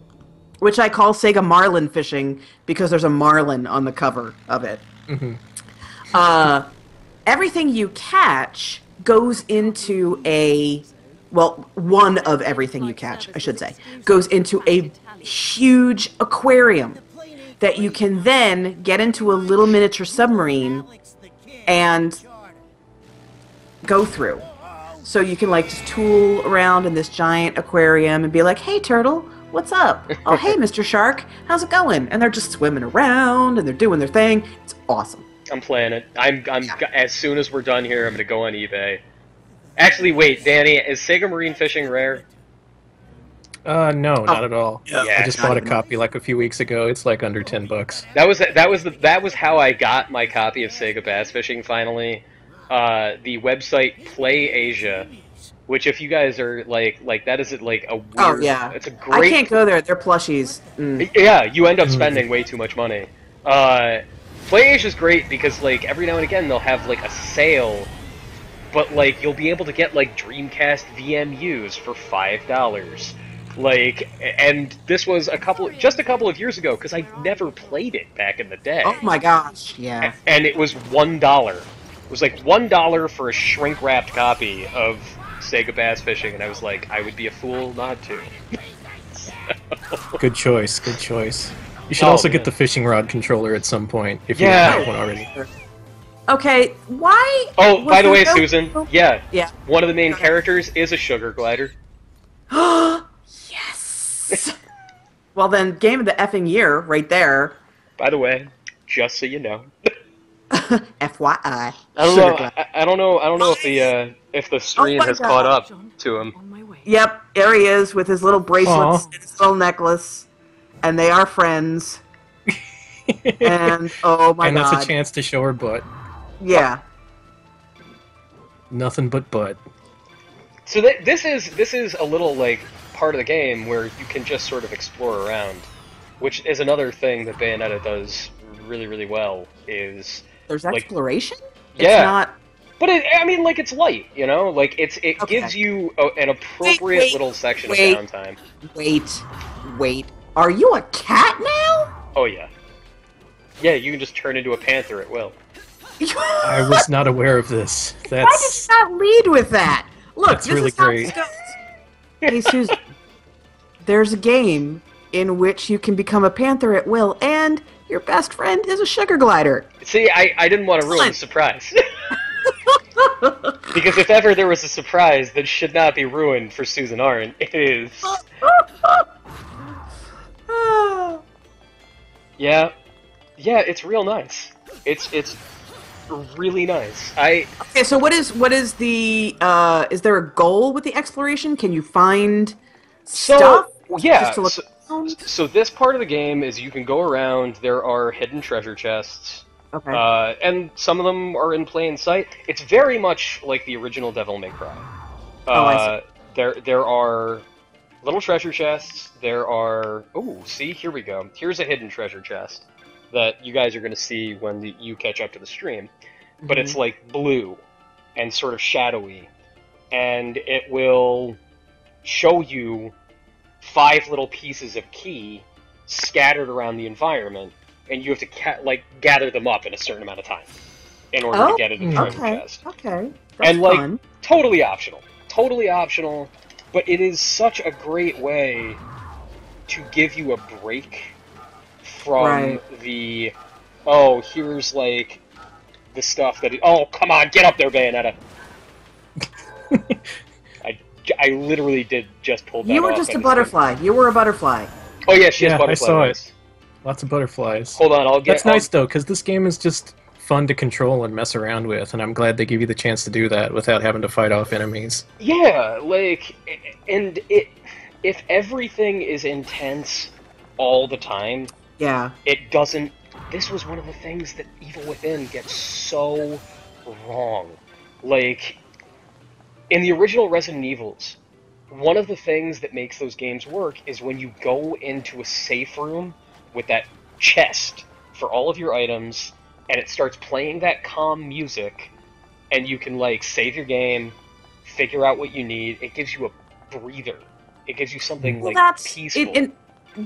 Speaker 2: which I call Sega Marlin Fishing because there's a marlin on the cover of it. Everything you catch goes into a, well, one of everything you catch, I should say, goes into a huge aquarium that you can then get into a little miniature submarine and go through. So you can like just tool around in this giant aquarium and be like, "Hey turtle, what's up? Oh hey Mr. Shark, how's it going?" And they're just swimming around and they're doing their thing. It's awesome.
Speaker 1: I'm playing it. As soon as we're done here, I'm gonna go on eBay. Actually, wait, Danny, is Sega Marine Fishing rare?
Speaker 3: No, not at all.
Speaker 1: Yeah,
Speaker 3: I just bought a copy like a few weeks ago. It's like under $10.
Speaker 1: That was how I got my copy of Sega Bass Fishing finally. The website Play Asia, which if you guys are like that is like a weird,
Speaker 2: Oh yeah,
Speaker 1: it's a great.
Speaker 2: I can't go there. They're plushies.
Speaker 1: Yeah, you end up spending way too much money. Play Asia's great because like every now and again they'll have like a sale, but like you'll be able to get like Dreamcast VMUs for $5. Like, and this was just a couple of years ago because I never played it back in the day.
Speaker 2: Oh my gosh, yeah.
Speaker 1: And it was $1. It was like $1 for a shrink-wrapped copy of Sega Bass Fishing, and I was like, I would be a fool not to.
Speaker 3: Good choice, good choice. You should also get the fishing rod controller at some point, if you don't have one already.
Speaker 2: Okay, why?
Speaker 1: Oh, by the way,
Speaker 2: no-
Speaker 1: Susan, yeah,
Speaker 2: Yeah.
Speaker 1: one of the main characters is a sugar glider.
Speaker 2: Yes! Well then, game of the effing year, right there.
Speaker 1: By the way, just so you know.
Speaker 2: FYI.
Speaker 1: I don't know if the stream
Speaker 2: my
Speaker 1: has
Speaker 2: God.
Speaker 1: caught up to him.
Speaker 4: On my way.
Speaker 2: Yep, there he is with his little bracelets
Speaker 3: Aw.
Speaker 2: and his little necklace, and they are friends. And oh my
Speaker 3: And
Speaker 2: god,
Speaker 3: that's a chance to show her butt.
Speaker 2: yeah.
Speaker 3: Nothing but butt.
Speaker 1: So this is a little like part of the game where you can just sort of explore around, which is another thing that Bayonetta does really, really well. Is
Speaker 2: There's
Speaker 1: like,
Speaker 2: exploration.
Speaker 1: yeah.
Speaker 2: It's not.
Speaker 1: But I mean, like it's light, you know, like it
Speaker 2: Okay.
Speaker 1: gives you an appropriate
Speaker 2: Wait,
Speaker 1: little section
Speaker 2: wait.
Speaker 1: of downtime.
Speaker 2: Wait. Are you a cat now?
Speaker 1: Oh yeah, yeah, you can just turn into a panther at will.
Speaker 3: I was not aware of this.
Speaker 2: Why did
Speaker 3: That's
Speaker 2: you not lead with that? Look,
Speaker 3: That's
Speaker 2: this
Speaker 3: really
Speaker 2: is how
Speaker 3: great.
Speaker 2: this goes. Hey, Susan, there's a game in which you can become a panther at will, and your best friend is a sugar glider.
Speaker 1: See, I didn't want to ruin the surprise. Because if ever there was a surprise that should not be ruined for Susan Arendt, it is. Yeah, it's real nice. It's really nice.
Speaker 2: Okay, so what is the is there a goal with the exploration? Can you find stuff?
Speaker 1: Yeah.
Speaker 2: Just to look around?
Speaker 1: So this part of the game is you can go around. There are hidden treasure chests.
Speaker 2: Okay.
Speaker 1: And some of them are in plain sight. It's very much like the original Devil May Cry.
Speaker 2: I
Speaker 1: There are little treasure chests. There are... Oh, see? Here we go. Here's a hidden treasure chest that you guys are going to see when you catch up to the stream. But it's like blue and sort of shadowy. And it will show you 5 little pieces of key scattered around the environment. And you have to gather them up in a certain amount of time. in order to get into the treasure
Speaker 2: okay,
Speaker 1: chest.
Speaker 2: okay. That's
Speaker 1: And, like,
Speaker 2: fun.
Speaker 1: totally optional. Totally optional, but it is such a great way to give you a break from the, oh, here's, like, the stuff that... oh, come on, get up there, Bayonetta! I literally did just pull that off.
Speaker 2: You were just a butterfly. You were a butterfly.
Speaker 1: Oh, yeah, she has
Speaker 3: Yeah,
Speaker 1: butterfly
Speaker 3: I saw
Speaker 1: wings.
Speaker 3: it. Lots of butterflies.
Speaker 1: Hold on, I'll get...
Speaker 3: That's nice, though, because this game is just fun to control and mess around with, and I'm glad they give you the chance to do that without having to fight off enemies.
Speaker 1: Yeah, like, and if everything is intense all the time,
Speaker 2: Yeah.
Speaker 1: it doesn't... This was one of the things that Evil Within gets so wrong. Like, in the original Resident Evils, one of the things that makes those games work is when you go into a safe room with that chest for all of your items, and it starts playing that calm music, and you can, like, save your game, figure out what you need. It gives you a breather. It gives you something, like, peaceful.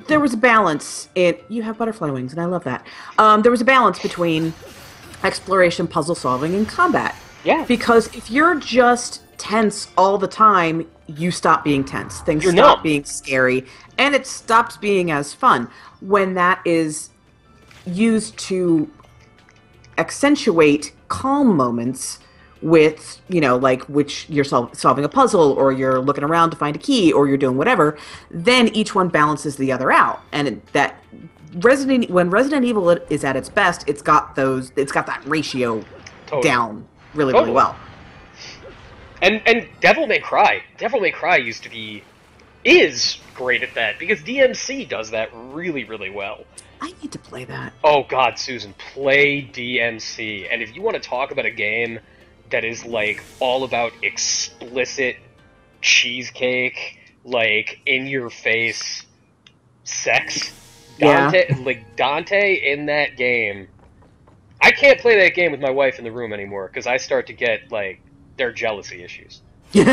Speaker 2: There was a balance. You have butterfly wings, and I love that. There was a balance between exploration, puzzle solving, and combat.
Speaker 1: Yeah.
Speaker 2: Because if you're just tense all the time, you stop being tense. Things
Speaker 1: You're
Speaker 2: stop
Speaker 1: numb.
Speaker 2: being scary, and it stops being as fun. When that is used to accentuate calm moments with, you know, like, which you're solving a puzzle, or you're looking around to find a key, or you're doing whatever, then each one balances the other out. And when Resident Evil is at its best, it's got that ratio down really well.
Speaker 1: And Devil May Cry is great at that, because DMC does that really, really well.
Speaker 2: I need to play that.
Speaker 1: Oh god, Susan, play DMC. And if you want to talk about a game that is, like, all about explicit cheesecake, like, in-your-face sex, Dante in that game... I can't play that game with my wife in the room anymore, because I start to get, like, there are jealousy issues.
Speaker 2: Start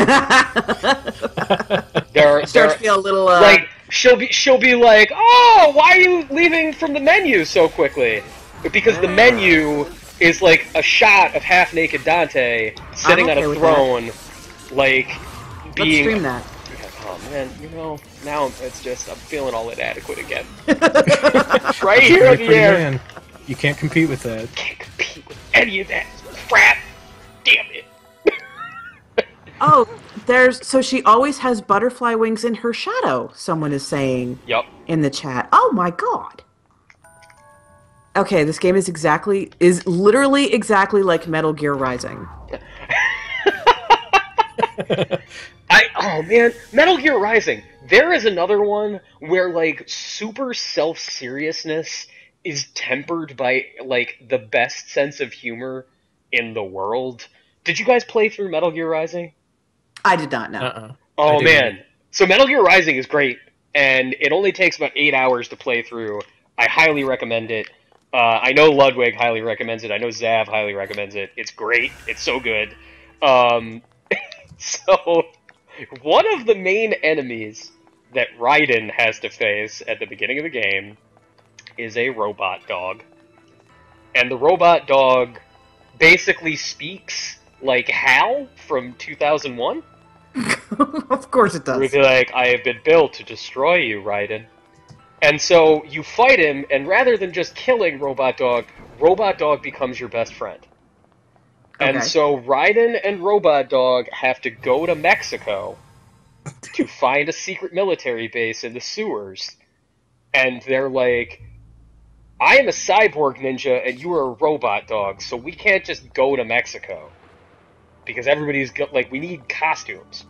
Speaker 2: to feel a little
Speaker 1: like, she'll be like, oh, why are you leaving from the menu so quickly? Because the menu is like a shot of half-naked Dante sitting on a throne, like, being...
Speaker 2: Let's stream that.
Speaker 1: Oh man, you know, now it's just, I'm feeling all inadequate again. Right here in the air.
Speaker 3: Man. You can't compete with that.
Speaker 1: Can't compete with any of that crap. Damn it.
Speaker 2: Oh, so she always has butterfly wings in her shadow, someone is saying.
Speaker 1: Yep.
Speaker 2: In the chat. Oh my god. Okay, this game is literally exactly like Metal Gear Rising.
Speaker 1: Oh man, Metal Gear Rising. There is another one where, like, super self-seriousness is tempered by, like, the best sense of humor in the world. Did you guys play through Metal Gear Rising?
Speaker 2: I did not know.
Speaker 1: Oh man. So Metal Gear Rising is great, and it only takes about 8 hours to play through. I highly recommend it. I know Ludwig highly recommends it. I know Zav highly recommends it. It's great. It's so good. So, one of the main enemies that Raiden has to face at the beginning of the game is a robot dog. And the robot dog basically speaks like Hal from 2001.
Speaker 2: Of course it does.
Speaker 1: We'd be like, I have been built to destroy you, Raiden. And so you fight him, and rather than just killing Robot Dog becomes your best friend. Okay. And so Raiden and Robot Dog have to go to Mexico to find a secret military base in the sewers. And they're like, I am a cyborg ninja, and you are a robot dog, so we can't just go to Mexico. Because we need costumes.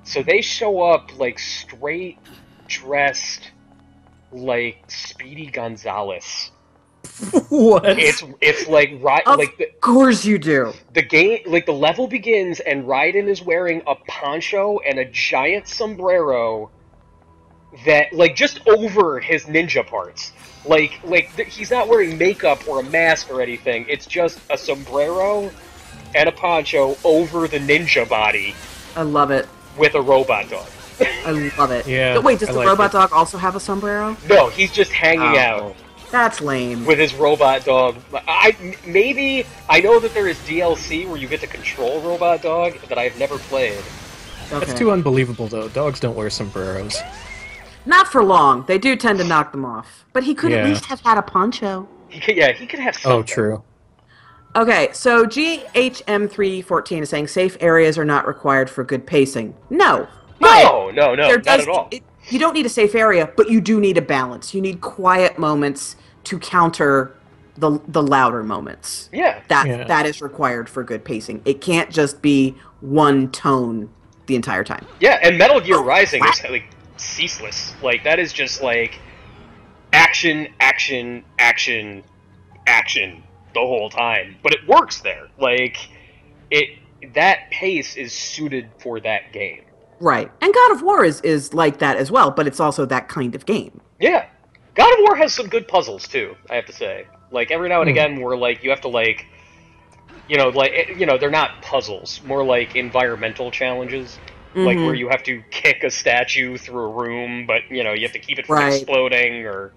Speaker 1: So they show up, like, straight dressed like Speedy Gonzales.
Speaker 3: What?
Speaker 1: It's like
Speaker 2: of course you do.
Speaker 1: The game, like, the level begins and Raiden is wearing a poncho and a giant sombrero that, like, just over his ninja parts. Like he's not wearing makeup or a mask or anything. It's just a sombrero and a poncho over the ninja body.
Speaker 2: I love it.
Speaker 1: With a robot dog.
Speaker 2: I love it.
Speaker 3: Yeah.
Speaker 2: But wait, does the robot dog also have a sombrero?
Speaker 1: No, he's just hanging out.
Speaker 2: That's lame.
Speaker 1: with his robot dog. I know that there is DLC where you get to control Robot Dog that I've never played.
Speaker 2: Okay.
Speaker 3: That's too unbelievable, though. Dogs don't wear sombreros.
Speaker 2: Not for long. They do tend to knock them off. But he could at
Speaker 3: Yeah.
Speaker 2: least have had a poncho.
Speaker 1: He could have something.
Speaker 3: Oh, true.
Speaker 2: Okay, so GHM314 is saying safe areas are not required for good pacing. No.
Speaker 1: No, not at all.
Speaker 2: You don't need a safe area, but you do need a balance. You need quiet moments to counter the louder moments.
Speaker 1: Yeah.
Speaker 2: That is required for good pacing. It can't just be one tone the entire time.
Speaker 1: Yeah, and Metal Gear Rising is like ceaseless. Like that is just like action, action, action, action the whole time. But it works there. Like that pace is suited for that game.
Speaker 2: Right. And God of War is like that as well, but it's also that kind of game.
Speaker 1: Yeah. God of War has some good puzzles too, I have to say. Like every now and again where like you have to like they're not puzzles, more like environmental challenges. Like where you have to kick a statue through a room, but you have to keep it from exploding or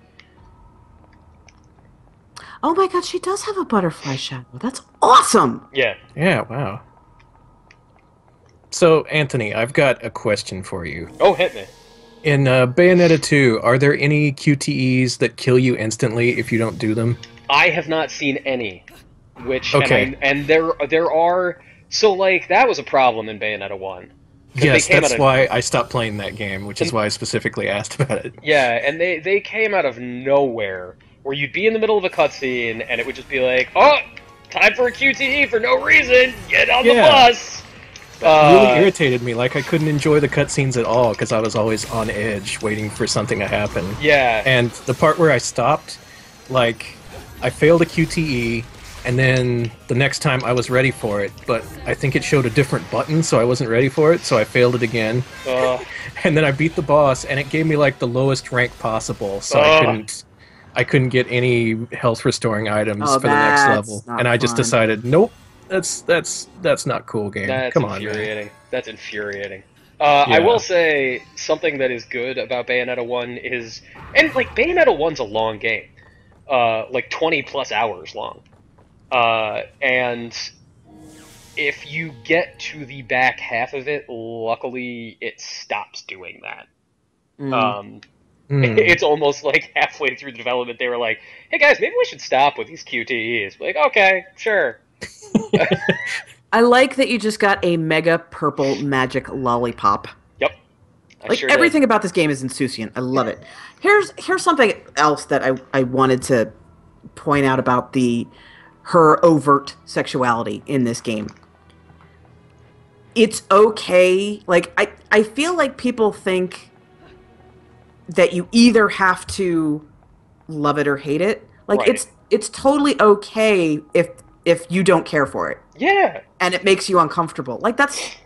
Speaker 2: Oh my god, she does have a butterfly shadow. That's awesome!
Speaker 1: Yeah.
Speaker 3: Yeah, wow. So, Anthony, I've got a question for you.
Speaker 1: Oh, hit me.
Speaker 3: In Bayonetta 2, are there any QTEs that kill you instantly if you don't do them?
Speaker 1: I have not seen any. Which
Speaker 3: Okay.
Speaker 1: and there are so like that was a problem in Bayonetta 1.
Speaker 3: Yes, that's why I stopped playing that game, which is why I specifically asked about it.
Speaker 1: Yeah, and they came out of nowhere, where you'd be in the middle of a cutscene, and it would just be like, oh, time for a QTE for no reason, get on the bus!
Speaker 3: That really irritated me, like I couldn't enjoy the cutscenes at all, because I was always on edge, waiting for something to happen.
Speaker 1: Yeah.
Speaker 3: And the part where I stopped, like, I failed a QTE, and then the next time I was ready for it, but I think it showed a different button, so I wasn't ready for it, so I failed it again. And then I beat the boss, and it gave me like the lowest rank possible, so I couldn't get any health restoring items for the next level. And I just decided, nope, that's not cool, game. Come on, man.
Speaker 1: That's infuriating. I will say something that is good about Bayonetta 1 is, and like Bayonetta 1's a long game, like 20 plus hours long. And if you get to the back half of it, luckily it stops doing that. It's almost like halfway through the development they were like, hey guys, maybe we should stop with these QTEs. Like, okay, sure.
Speaker 2: I like that you just got a mega purple magic lollipop.
Speaker 1: Yep.
Speaker 2: Like everything about this game is insouciant. I love it. Here's something else that I wanted to point out about her overt sexuality in this game. It's okay. Like, I feel like people think that you either have to love it or hate it. Like, it's totally okay if you don't care for it.
Speaker 1: Yeah.
Speaker 2: And it makes you uncomfortable. Like, that's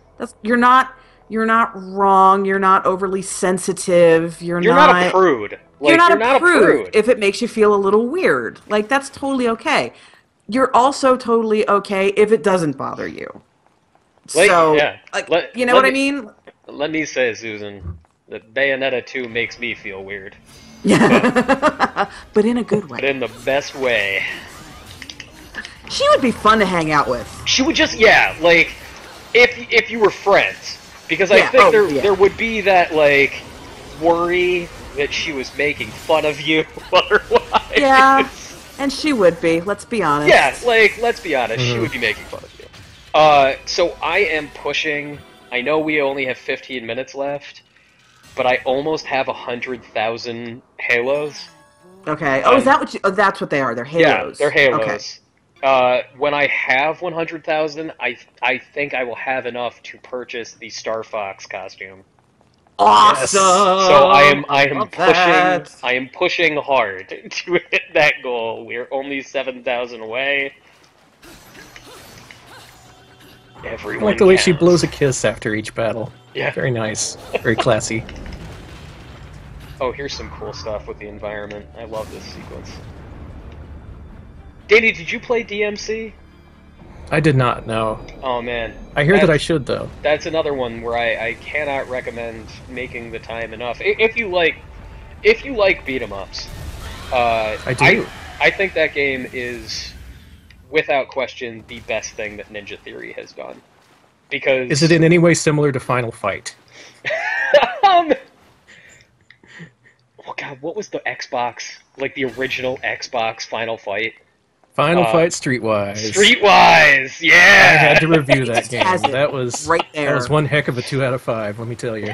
Speaker 2: you're not wrong. You're not overly sensitive. You're not
Speaker 1: a prude. Like,
Speaker 2: you're not a prude if it makes you feel a little weird. Like, that's totally okay. You're also totally okay if it doesn't bother you.
Speaker 1: Like,
Speaker 2: so,
Speaker 1: yeah.
Speaker 2: You know what I mean?
Speaker 1: Let me say, Susan, that Bayonetta 2 makes me feel weird.
Speaker 2: Yeah. But in a good way.
Speaker 1: But in the best way.
Speaker 2: She would be fun to hang out with.
Speaker 1: She would just, like, if you were friends. Because I think there would be that, like, worry that she was making fun of you otherwise.
Speaker 2: Yeah. And she would be, let's be honest.
Speaker 1: Yeah, like, let's be honest, she would be making fun of you. So I am pushing, I know we only have 15 minutes left, but I almost have 100,000 halos.
Speaker 2: Okay. Oh, is that what that's what they are, they're halos.
Speaker 1: Yeah, they're halos.
Speaker 2: Okay.
Speaker 1: When I have 100,000, I think I will have enough to purchase the Star Fox costume.
Speaker 2: Awesome. Yes.
Speaker 1: So I am pushing hard to hit that goal. We're only 7,000 away. Everyone
Speaker 3: I like the way she blows a kiss after each battle.
Speaker 1: Yeah.
Speaker 3: Very nice. Very classy.
Speaker 1: Oh, here's some cool stuff with the environment. I love this sequence. Danny, did you play DMC?
Speaker 3: I did not, no.
Speaker 1: Oh, man.
Speaker 3: I hear that I should, though.
Speaker 1: That's another one where I cannot recommend making the time enough. If you like beat 'em ups,
Speaker 3: I do.
Speaker 1: I think that game is, without question, the best thing that Ninja Theory has done. Because
Speaker 3: Is it in any way similar to Final Fight?
Speaker 1: oh god, what was the Xbox, like the original Xbox Final Fight?
Speaker 3: Final Fight Streetwise.
Speaker 1: Streetwise, yeah.
Speaker 3: I had to review that game.
Speaker 2: has it
Speaker 3: That was
Speaker 2: right there.
Speaker 3: That was one heck of a 2 out of 5. Let me tell you.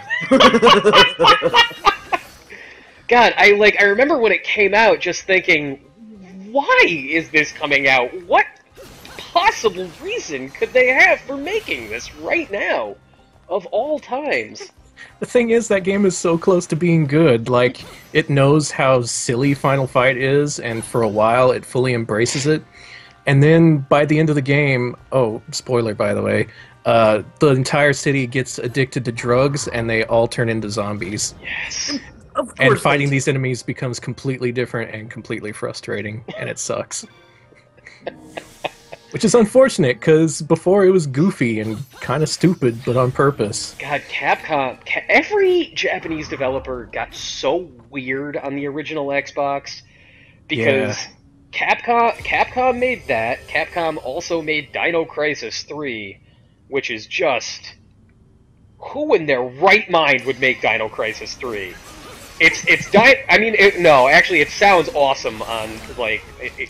Speaker 1: God, I remember when it came out, just thinking, why is this coming out? What possible reason could they have for making this right now, of all times?
Speaker 3: The thing is, that game is so close to being good. Like, it knows how silly Final Fight is, and for a while it fully embraces it. And then, by the end of the game, oh, spoiler by the way, the entire city gets addicted to drugs, and they all turn into zombies.
Speaker 1: Yes.
Speaker 2: Of course
Speaker 3: And fighting
Speaker 2: they do.
Speaker 3: these enemies becomes completely different and completely frustrating, and it sucks. Which is unfortunate, because before it was goofy and kind of stupid, but on purpose.
Speaker 1: God, Capcom, every Japanese developer got so weird on the original Xbox, because Capcom made that. Capcom also made Dino Crisis 3, which is just... Who in their right mind would make Dino Crisis 3? No, actually, it sounds awesome on, like...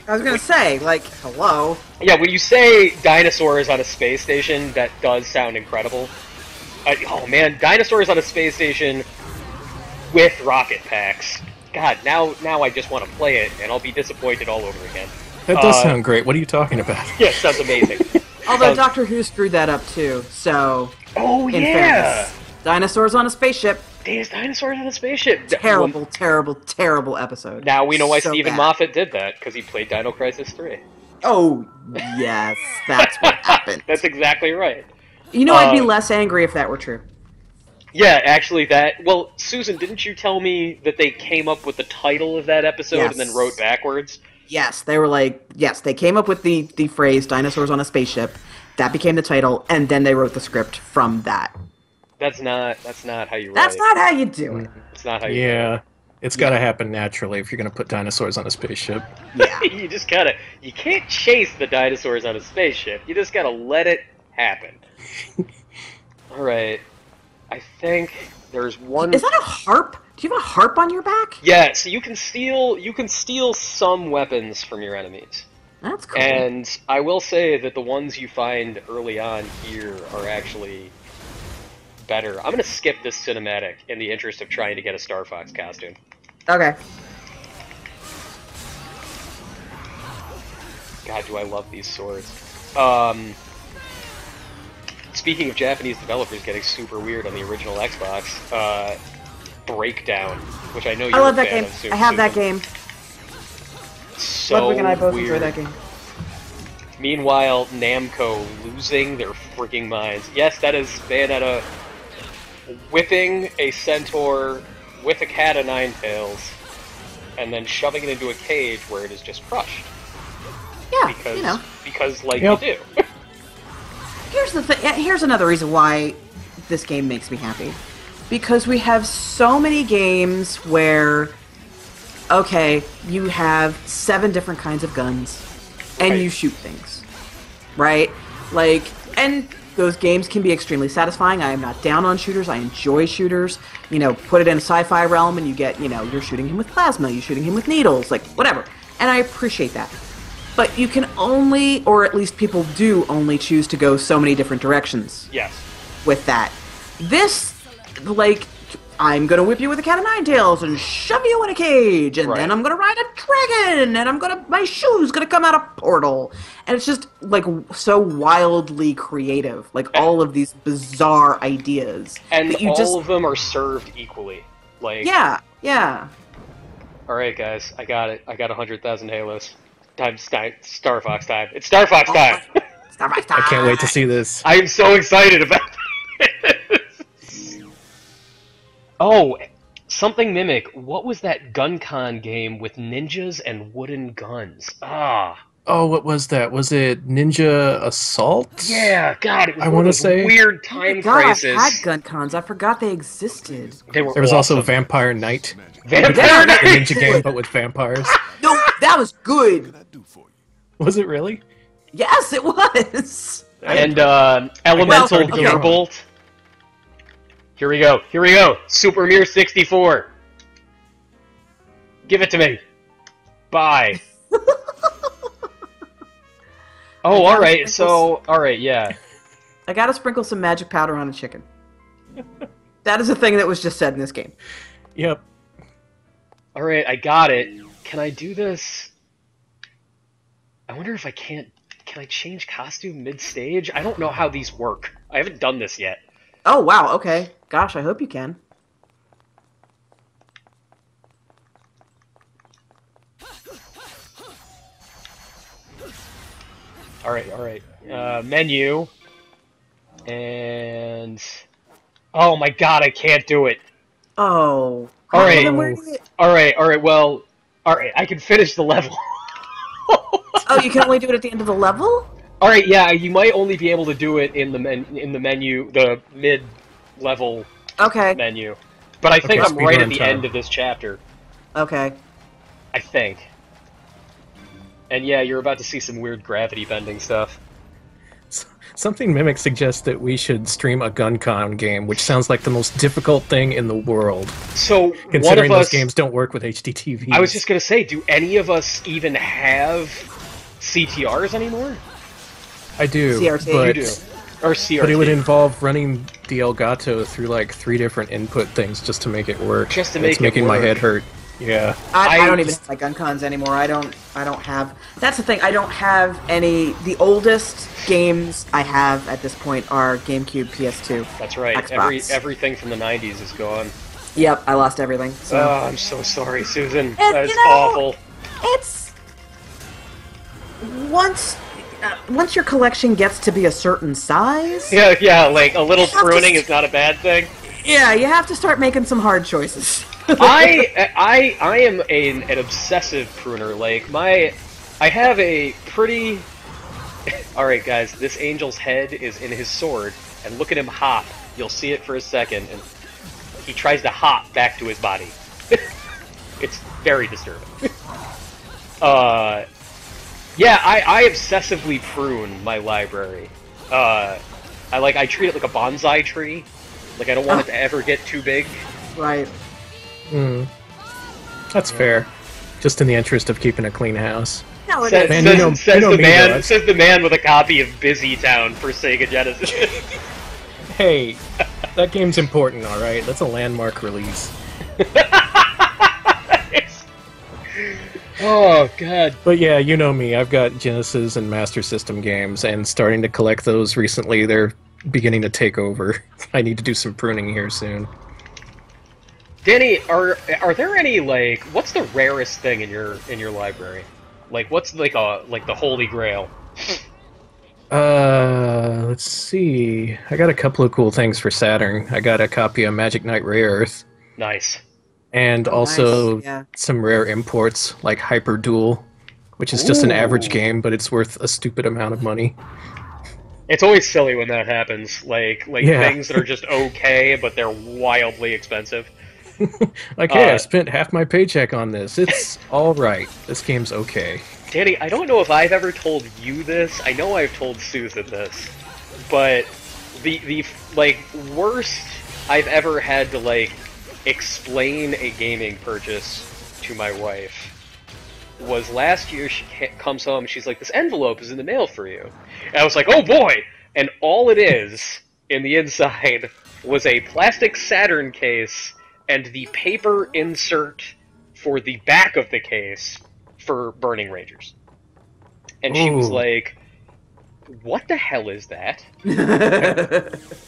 Speaker 2: I was gonna say, like, hello.
Speaker 1: Yeah, when you say dinosaurs on a space station, that does sound incredible. Oh man, dinosaurs on a space station with rocket packs. God, now I just want to play it, and I'll be disappointed all over again.
Speaker 3: That does sound great. What are you talking about?
Speaker 1: Yeah, it sounds amazing.
Speaker 2: Although Doctor Who screwed that up too, so...
Speaker 1: Oh,
Speaker 2: in
Speaker 1: yeah!
Speaker 2: fairness, dinosaurs on a spaceship.
Speaker 1: There's dinosaurs on a spaceship.
Speaker 2: Terrible, terrible, terrible episode.
Speaker 1: Now we know why
Speaker 2: So
Speaker 1: Stephen
Speaker 2: bad.
Speaker 1: Moffat did that, because he played Dino Crisis 3.
Speaker 2: Oh, yes, that's what happened.
Speaker 1: That's exactly right.
Speaker 2: You know, I'd be less angry if that were true.
Speaker 1: Yeah, actually well, Susan, didn't you tell me that they came up with the title of that episode
Speaker 2: Yes.
Speaker 1: and then wrote backwards?
Speaker 2: Yes, they were like, yes, they came up with the phrase dinosaurs on a spaceship. That became the title, and then they wrote the script from that.
Speaker 1: That's not how you write.
Speaker 2: That's not how you do it.
Speaker 1: It's not how you
Speaker 3: Yeah, it's got to happen naturally if you're going to put dinosaurs on a spaceship.
Speaker 2: Yeah.
Speaker 1: You just gotta... You can't chase the dinosaurs on a spaceship. You just gotta let it happen. Alright. I think there's one...
Speaker 2: Is that a harp? Do you have a harp on your back?
Speaker 1: Yeah, so you can steal some weapons from your enemies.
Speaker 2: That's cool.
Speaker 1: And I will say that the ones you find early on here are actually better. I'm gonna skip this cinematic in the interest of trying to get a Star Fox costume.
Speaker 2: Okay.
Speaker 1: God, do I love these swords. Speaking of Japanese developers getting super weird on the original Xbox, Breakdown, which I know you're
Speaker 2: I love
Speaker 1: a
Speaker 2: that
Speaker 1: fan
Speaker 2: game.
Speaker 1: of, Susan.
Speaker 2: I have that game.
Speaker 1: So
Speaker 2: Ludwig and I both
Speaker 1: weird.
Speaker 2: enjoy that game.
Speaker 1: Meanwhile, Namco losing their freaking minds. Yes, that is Bayonetta whipping a centaur with a cat o' nine tails, and then shoving it into a cage where it is just crushed.
Speaker 2: Yeah,
Speaker 1: Because,
Speaker 2: you know.
Speaker 1: because like
Speaker 3: Yep.
Speaker 1: you do.
Speaker 2: Here's the thing. Here's another reason why this game makes me happy. Because we have so many games where, okay, you have 7 different kinds of guns, and
Speaker 1: Right.
Speaker 2: you shoot things, right? Like, and those games can be extremely satisfying. I am not down on shooters. I enjoy shooters. You know, put it in a sci-fi realm, and you get, you know, you're shooting him with plasma, you're shooting him with needles, like, whatever. And I appreciate that. But you can only, or at least people do only choose to go so many different directions
Speaker 1: Yes.
Speaker 2: with that. This, like, I'm gonna whip you with a cat of nine tails and shove you in a cage, and
Speaker 1: Right.
Speaker 2: then I'm gonna ride a dragon, and my shoe's gonna come out a portal. And it's just, like, so wildly creative. Like, all of these bizarre ideas.
Speaker 1: And
Speaker 2: that you
Speaker 1: all
Speaker 2: just,
Speaker 1: of them are served equally. Like,
Speaker 2: yeah, yeah.
Speaker 1: alright guys, I got it. I got 100,000 Halos. Star Fox time. It's Star Fox time!
Speaker 3: I can't wait to see this.
Speaker 1: I am so excited about this! Oh, something Mimic. What was that GunCon game with ninjas and wooden guns? Ah.
Speaker 3: Oh, what was that? Was it Ninja Assault?
Speaker 1: Yeah, God, it was
Speaker 3: I
Speaker 1: one of
Speaker 3: want to
Speaker 1: those
Speaker 3: say
Speaker 1: weird
Speaker 2: Oh my
Speaker 1: time
Speaker 2: God, I
Speaker 1: crisis.
Speaker 2: had gun cons. I forgot they existed.
Speaker 1: They were
Speaker 3: there was also
Speaker 1: awesome.
Speaker 3: Vampire Knight.
Speaker 1: Vampire
Speaker 2: Yeah,
Speaker 3: The
Speaker 1: Knight!
Speaker 3: ninja game, but with vampires.
Speaker 2: No, that was good.
Speaker 3: Was it really?
Speaker 2: Yes, it was.
Speaker 1: And
Speaker 3: Well,
Speaker 1: Elemental
Speaker 2: okay.
Speaker 1: Gearbolt. Here we go. Here we go. Super Mirror 64. Give it to me. Bye. Oh, alright, so... Alright, yeah.
Speaker 2: I gotta sprinkle some magic powder on a chicken. That is a thing that was just said in this game.
Speaker 3: Yep.
Speaker 1: Alright, I got it. Can I do this? I wonder if I can't... Can I change costume mid-stage? I don't know how these work. I haven't done this yet.
Speaker 2: Oh, wow, okay. Gosh, I hope you can.
Speaker 1: Alright, alright. Menu. And... Oh my god, I can't do it.
Speaker 2: Oh.
Speaker 1: Alright.
Speaker 2: Then where did it-
Speaker 1: Alright, well... Alright, I can finish the level.
Speaker 2: Oh, you can only do it at the end of the level?
Speaker 1: Alright, yeah, you might only be able to do it in the menu, the mid-level
Speaker 2: Okay.
Speaker 1: menu. But I think
Speaker 3: Okay,
Speaker 1: I'm right at
Speaker 3: speedrun
Speaker 1: the
Speaker 3: time.
Speaker 1: end of this chapter.
Speaker 2: Okay.
Speaker 1: I think. And yeah, you're about to see some weird gravity bending stuff.
Speaker 3: Something Mimic suggests that we should stream a GunCon game, which sounds like the most difficult thing in the world.
Speaker 1: So,
Speaker 3: Considering
Speaker 1: one of
Speaker 3: those
Speaker 1: us...
Speaker 3: games don't work with HDTVs.
Speaker 1: I was just gonna say, do any of us even have CTRs anymore?
Speaker 3: I do,
Speaker 2: CRT.
Speaker 3: but,
Speaker 1: You do. Or CRT.
Speaker 3: but it would involve running the Elgato through like 3 different input things just to make it work.
Speaker 1: Just to
Speaker 3: And
Speaker 1: make
Speaker 3: it's
Speaker 1: it
Speaker 3: making my
Speaker 1: work.
Speaker 3: head hurt. Yeah.
Speaker 2: I
Speaker 1: I
Speaker 2: don't even
Speaker 1: just-
Speaker 2: have my gun cons anymore. I don't have... That's the thing. I don't have any... The oldest games I have at this point are GameCube, PS2.
Speaker 1: That's right.
Speaker 2: Xbox.
Speaker 1: Everything from the 90s is gone.
Speaker 2: Yep, I lost everything. So.
Speaker 1: Oh, I'm so sorry, Susan.
Speaker 2: And,
Speaker 1: That's
Speaker 2: you know,
Speaker 1: awful.
Speaker 2: It's... Once your collection gets to be a certain size...
Speaker 1: Yeah, like, a little
Speaker 2: You have to
Speaker 1: pruning
Speaker 2: st-
Speaker 1: is not a bad thing.
Speaker 2: Yeah, you have to start making some hard choices.
Speaker 1: I am an obsessive pruner. Like, I have a pretty... Alright, guys, this angel's head is in his sword, and look at him hop. You'll see it for a second, and he tries to hop back to his body. It's very disturbing. Yeah, I obsessively prune my library. I treat it like a bonsai tree. Like, I don't want it to ever get too big.
Speaker 2: Right.
Speaker 3: That's fair. Just in the interest of keeping a clean house.
Speaker 2: No, it
Speaker 1: Says,
Speaker 2: is.
Speaker 3: Man,
Speaker 1: says,
Speaker 3: you know-
Speaker 1: says
Speaker 3: you know
Speaker 1: the
Speaker 3: me,
Speaker 1: man.
Speaker 3: though.
Speaker 1: Says the man with a copy of Busy Town for Sega Genesis.
Speaker 3: Hey, that game's important, alright? That's a landmark release.
Speaker 1: Oh god.
Speaker 3: But yeah, you know me. I've got Genesis and Master System games, and starting to collect those recently. They're beginning to take over. I need to do some pruning here soon.
Speaker 1: Danny, are there any, like, what's the rarest thing in your library? Like, what's like the holy grail?
Speaker 3: Let's see. I got a couple of cool things for Saturn. I got a copy of Magic Knight Rare Earth,
Speaker 1: Nice.
Speaker 3: and
Speaker 2: Oh,
Speaker 3: also
Speaker 2: nice, yeah.
Speaker 3: some rare imports like Hyper Duel, which is just an average
Speaker 1: Ooh.
Speaker 3: game, but it's worth a stupid amount of money.
Speaker 1: It's always silly when that happens. Like
Speaker 3: Yeah.
Speaker 1: things that are just okay, but they're wildly expensive.
Speaker 3: Like, hey, I spent half my paycheck on this. It's all right. This game's okay.
Speaker 1: Danny, I don't know if I've ever told you this. I know I've told Susan this, but the like worst I've ever had to like explain a gaming purchase to my wife was last year. She comes home and she's like, "This envelope is in the mail for you," and I was like, "Oh boy!" And all it is in the inside was a plastic Saturn case and the paper insert for the back of the case for Burning Rangers. And she was
Speaker 3: Ooh.
Speaker 1: like, "What the hell is that?"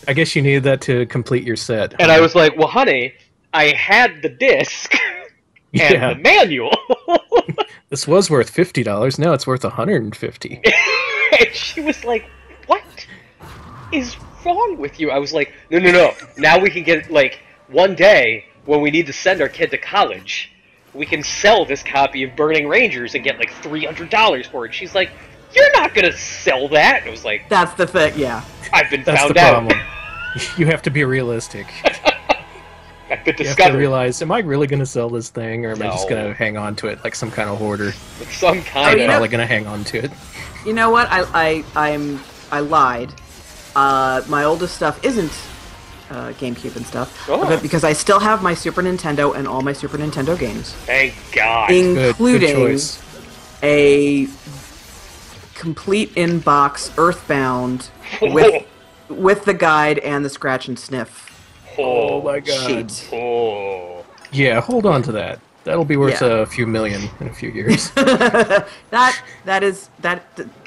Speaker 3: I guess you needed that to complete your set.
Speaker 1: And I was like, "Well, honey, I had the disc and
Speaker 3: Yeah.
Speaker 1: the manual."
Speaker 3: This was worth $50. Now it's worth $150.
Speaker 1: And she was like, "What is wrong with you?" I was like, No. Now we can get, like, one day when we need to send our kid to college, we can sell this copy of Burning Rangers and get like $300 for it. She's like, you're not gonna sell that. And I was like,
Speaker 2: That's the thing, yeah.
Speaker 1: I've been
Speaker 3: That's
Speaker 1: found
Speaker 3: the
Speaker 1: out.
Speaker 3: problem. You have to be realistic.
Speaker 1: I've been
Speaker 3: You have to
Speaker 1: discovered.
Speaker 3: realize, am I really going to sell this thing, or am I just
Speaker 1: No.
Speaker 3: going to hang on to it like some kind of hoarder?
Speaker 1: With some kind
Speaker 2: you
Speaker 1: of...
Speaker 2: know-
Speaker 3: Probably going to hang on to it.
Speaker 2: You know what? I lied. My oldest stuff isn't GameCube and stuff,
Speaker 1: Oh.
Speaker 2: but because I still have my Super Nintendo and all my Super Nintendo games,
Speaker 1: Thank God.
Speaker 3: Good
Speaker 2: including
Speaker 3: choice.
Speaker 2: a complete in-box Earthbound with the guide and the scratch and sniff
Speaker 3: Oh my god.
Speaker 2: sheet.
Speaker 1: Oh.
Speaker 3: Yeah, hold on to that. That'll be worth
Speaker 2: Yeah.
Speaker 3: a few million in a few years.
Speaker 2: that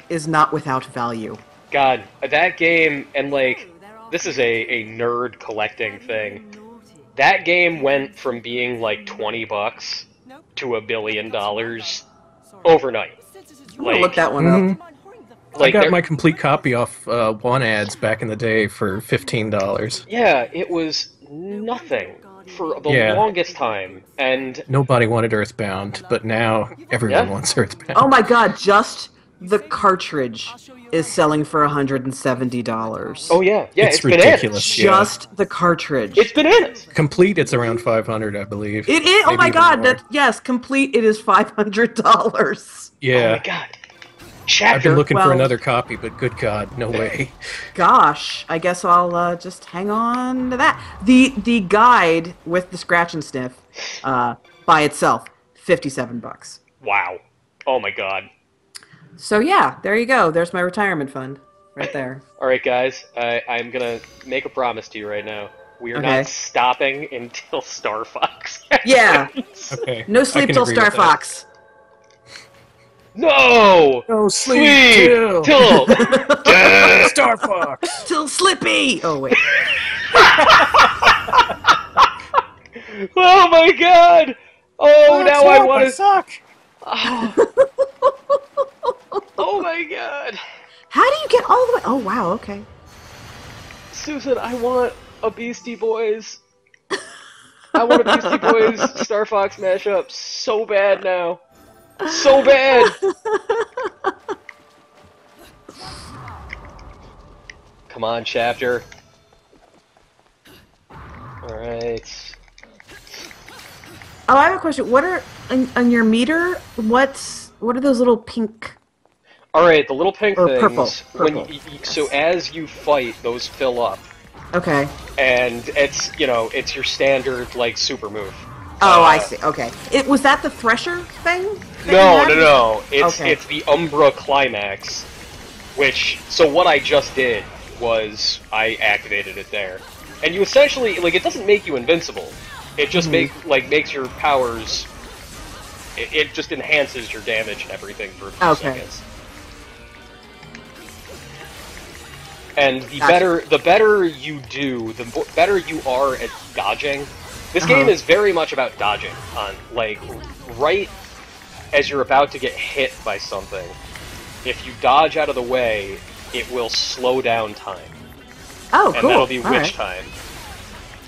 Speaker 2: is not without value.
Speaker 1: God, that game, and like, this is a nerd collecting thing. That game went from being like $20 to $1 billion overnight.
Speaker 2: I'm gonna look that one up.
Speaker 3: I
Speaker 1: Like,
Speaker 3: got
Speaker 1: there-
Speaker 3: my complete copy off One Ads back in the day for $15.
Speaker 1: yeah, it was nothing for the
Speaker 3: Yeah.
Speaker 1: longest time, and
Speaker 3: Nobody wanted Earthbound, but now everyone
Speaker 1: Yeah.
Speaker 3: wants Earthbound.
Speaker 2: Oh my god, just the cartridge is selling for $170.
Speaker 1: oh yeah,
Speaker 3: It's
Speaker 1: it's been
Speaker 3: ridiculous. Yeah.
Speaker 2: Just the cartridge.
Speaker 1: It's bananas.
Speaker 3: Complete, it's around 500, I believe.
Speaker 2: It is. Oh
Speaker 3: Maybe
Speaker 2: my
Speaker 3: even
Speaker 2: god!
Speaker 3: more.
Speaker 2: Yes, complete. It is $500.
Speaker 1: Oh
Speaker 3: Yeah,
Speaker 1: my God.
Speaker 3: I've
Speaker 1: Chapter.
Speaker 3: been looking
Speaker 2: well-
Speaker 3: for another copy, but good God, no way.
Speaker 2: Gosh, I guess I'll just hang on to that. The guide with the scratch and sniff, by itself, $57.
Speaker 1: Wow. Oh my God.
Speaker 2: So yeah, there you go. There's my retirement fund, right there.
Speaker 1: All right, guys. I'm gonna make a promise to you right now. We are
Speaker 2: Okay.
Speaker 1: not stopping until Star Fox.
Speaker 2: Yeah,
Speaker 3: Okay.
Speaker 2: no
Speaker 3: I
Speaker 2: sleep
Speaker 3: can
Speaker 2: till
Speaker 3: agree
Speaker 2: Star
Speaker 3: with that.
Speaker 2: Fox.
Speaker 1: No.
Speaker 3: No sleep
Speaker 1: Sleep till.
Speaker 3: Star Fox!
Speaker 2: Till Slippy. Oh wait.
Speaker 1: Oh my God. Oh, now I want to.
Speaker 3: suck!
Speaker 1: Oh my God.
Speaker 2: How do you get all the way? Oh wow. Okay.
Speaker 1: Susan, I want a Beastie Boys. I want a Beastie Boys Star Fox mashup so bad now. So bad. Come on, Chapter. Alright.
Speaker 2: Oh, I have a question. What are on your meter? What are those little pink?
Speaker 1: Alright, the little pink
Speaker 2: Or
Speaker 1: things.
Speaker 2: purple.
Speaker 1: When
Speaker 2: Purple.
Speaker 1: so as you fight, those fill up.
Speaker 2: Okay.
Speaker 1: And it's, it's your standard, like, super move.
Speaker 2: Oh, I see. Okay. Was that the Thresher thing? that you
Speaker 1: No,
Speaker 2: had?
Speaker 1: no, no.
Speaker 2: Okay.
Speaker 1: It's the Umbra CLIMAX, which, so what I just did was I activated it there. And you essentially, like, it doesn't make you invincible. It just makes your powers, it just enhances your damage and everything for a few
Speaker 2: Okay.
Speaker 1: seconds. And
Speaker 2: Gotcha.
Speaker 1: the better you do, the better you are at dodging. This game
Speaker 2: Uh-huh.
Speaker 1: is very much about dodging. On like right as you're about to get hit by something, if you dodge out of the way, it will slow down time,
Speaker 2: Oh,
Speaker 1: and
Speaker 2: cool.
Speaker 1: that'll be
Speaker 2: All
Speaker 1: witch
Speaker 2: right.
Speaker 1: time.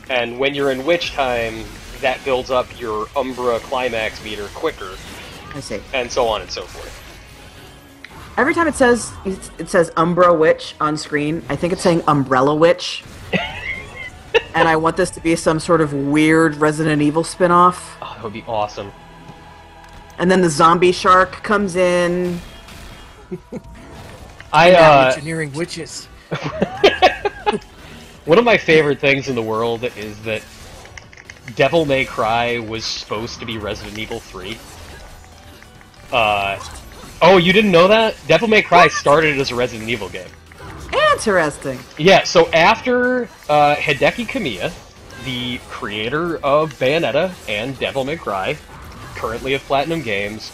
Speaker 1: And when you're in witch time, that builds up your Umbra CLIMAX meter quicker,
Speaker 2: I see.
Speaker 1: and so on and so forth.
Speaker 2: Every time it says Umbra Witch on screen, I think it's saying Umbrella Witch. And I want this to be some sort of weird Resident Evil spin-off.
Speaker 1: Oh, that would be awesome.
Speaker 2: And then the zombie shark comes in.
Speaker 3: Engineering witches.
Speaker 1: One of my favorite things in the world is that Devil May Cry was supposed to be Resident Evil 3. Oh, you didn't know that? Devil May Cry started as a Resident Evil game.
Speaker 2: Interesting.
Speaker 1: Yeah, so after Hideki Kamiya, the creator of Bayonetta and Devil May Cry, currently of Platinum Games,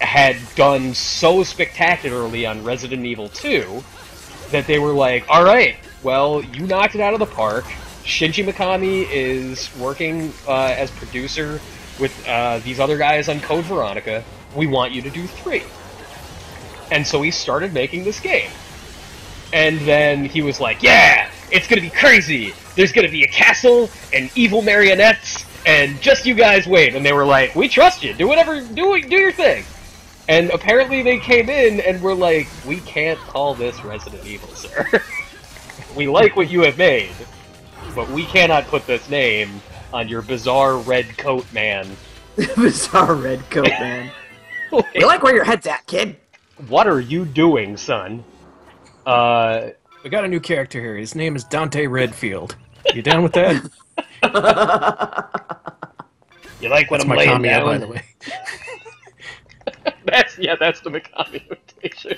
Speaker 1: had done so spectacularly on Resident Evil 2 that they were like, alright, well, you knocked it out of the park. Shinji Mikami is working as producer with these other guys on Code Veronica. We want you to do 3. And so he started making this game. And then he was like, yeah, it's gonna be crazy. There's gonna be a castle and evil marionettes, and just you guys wait. And they were like, we trust you. Do whatever, do your thing. And apparently they came in and were like, we can't call this Resident Evil, sir. We like what you have made, but we cannot put this name on your bizarre red coat man.
Speaker 2: Bizarre red coat man. You like where your head's at, kid.
Speaker 1: What are you doing, son?
Speaker 3: We got a new character here. His name is Dante Redfield. You down with that?
Speaker 1: You like what
Speaker 3: That's
Speaker 1: I'm
Speaker 3: my
Speaker 1: laying
Speaker 3: cameo,
Speaker 1: down?
Speaker 3: by the way.
Speaker 1: That's the Mikami imitation.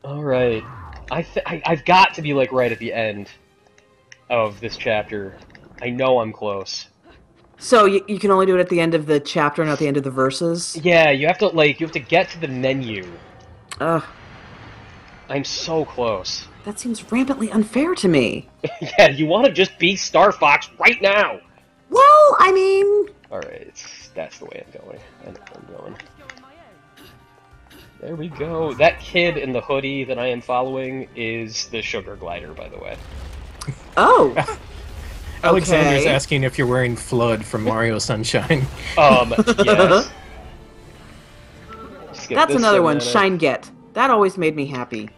Speaker 1: Alright. I've got to be, like, right at the end of this chapter. I know I'm close.
Speaker 2: So you can only do it at the end of the chapter, not the end of the verses?
Speaker 1: Yeah, you have to get to the menu.
Speaker 2: Ugh.
Speaker 1: I'm so close.
Speaker 2: That seems rampantly unfair to me.
Speaker 1: Yeah, you want to just be Star Fox right now!
Speaker 2: Well, I mean...
Speaker 1: Alright, that's the way I'm going. I know where I'm going. There we go. That kid in the hoodie that I am following is the Sugar Glider, by the way.
Speaker 2: Oh!
Speaker 3: Alexander's
Speaker 2: Okay.
Speaker 3: asking if you're wearing Flood from Mario Sunshine.
Speaker 1: Yes.
Speaker 2: That's another one, Shine Get. That always made me happy.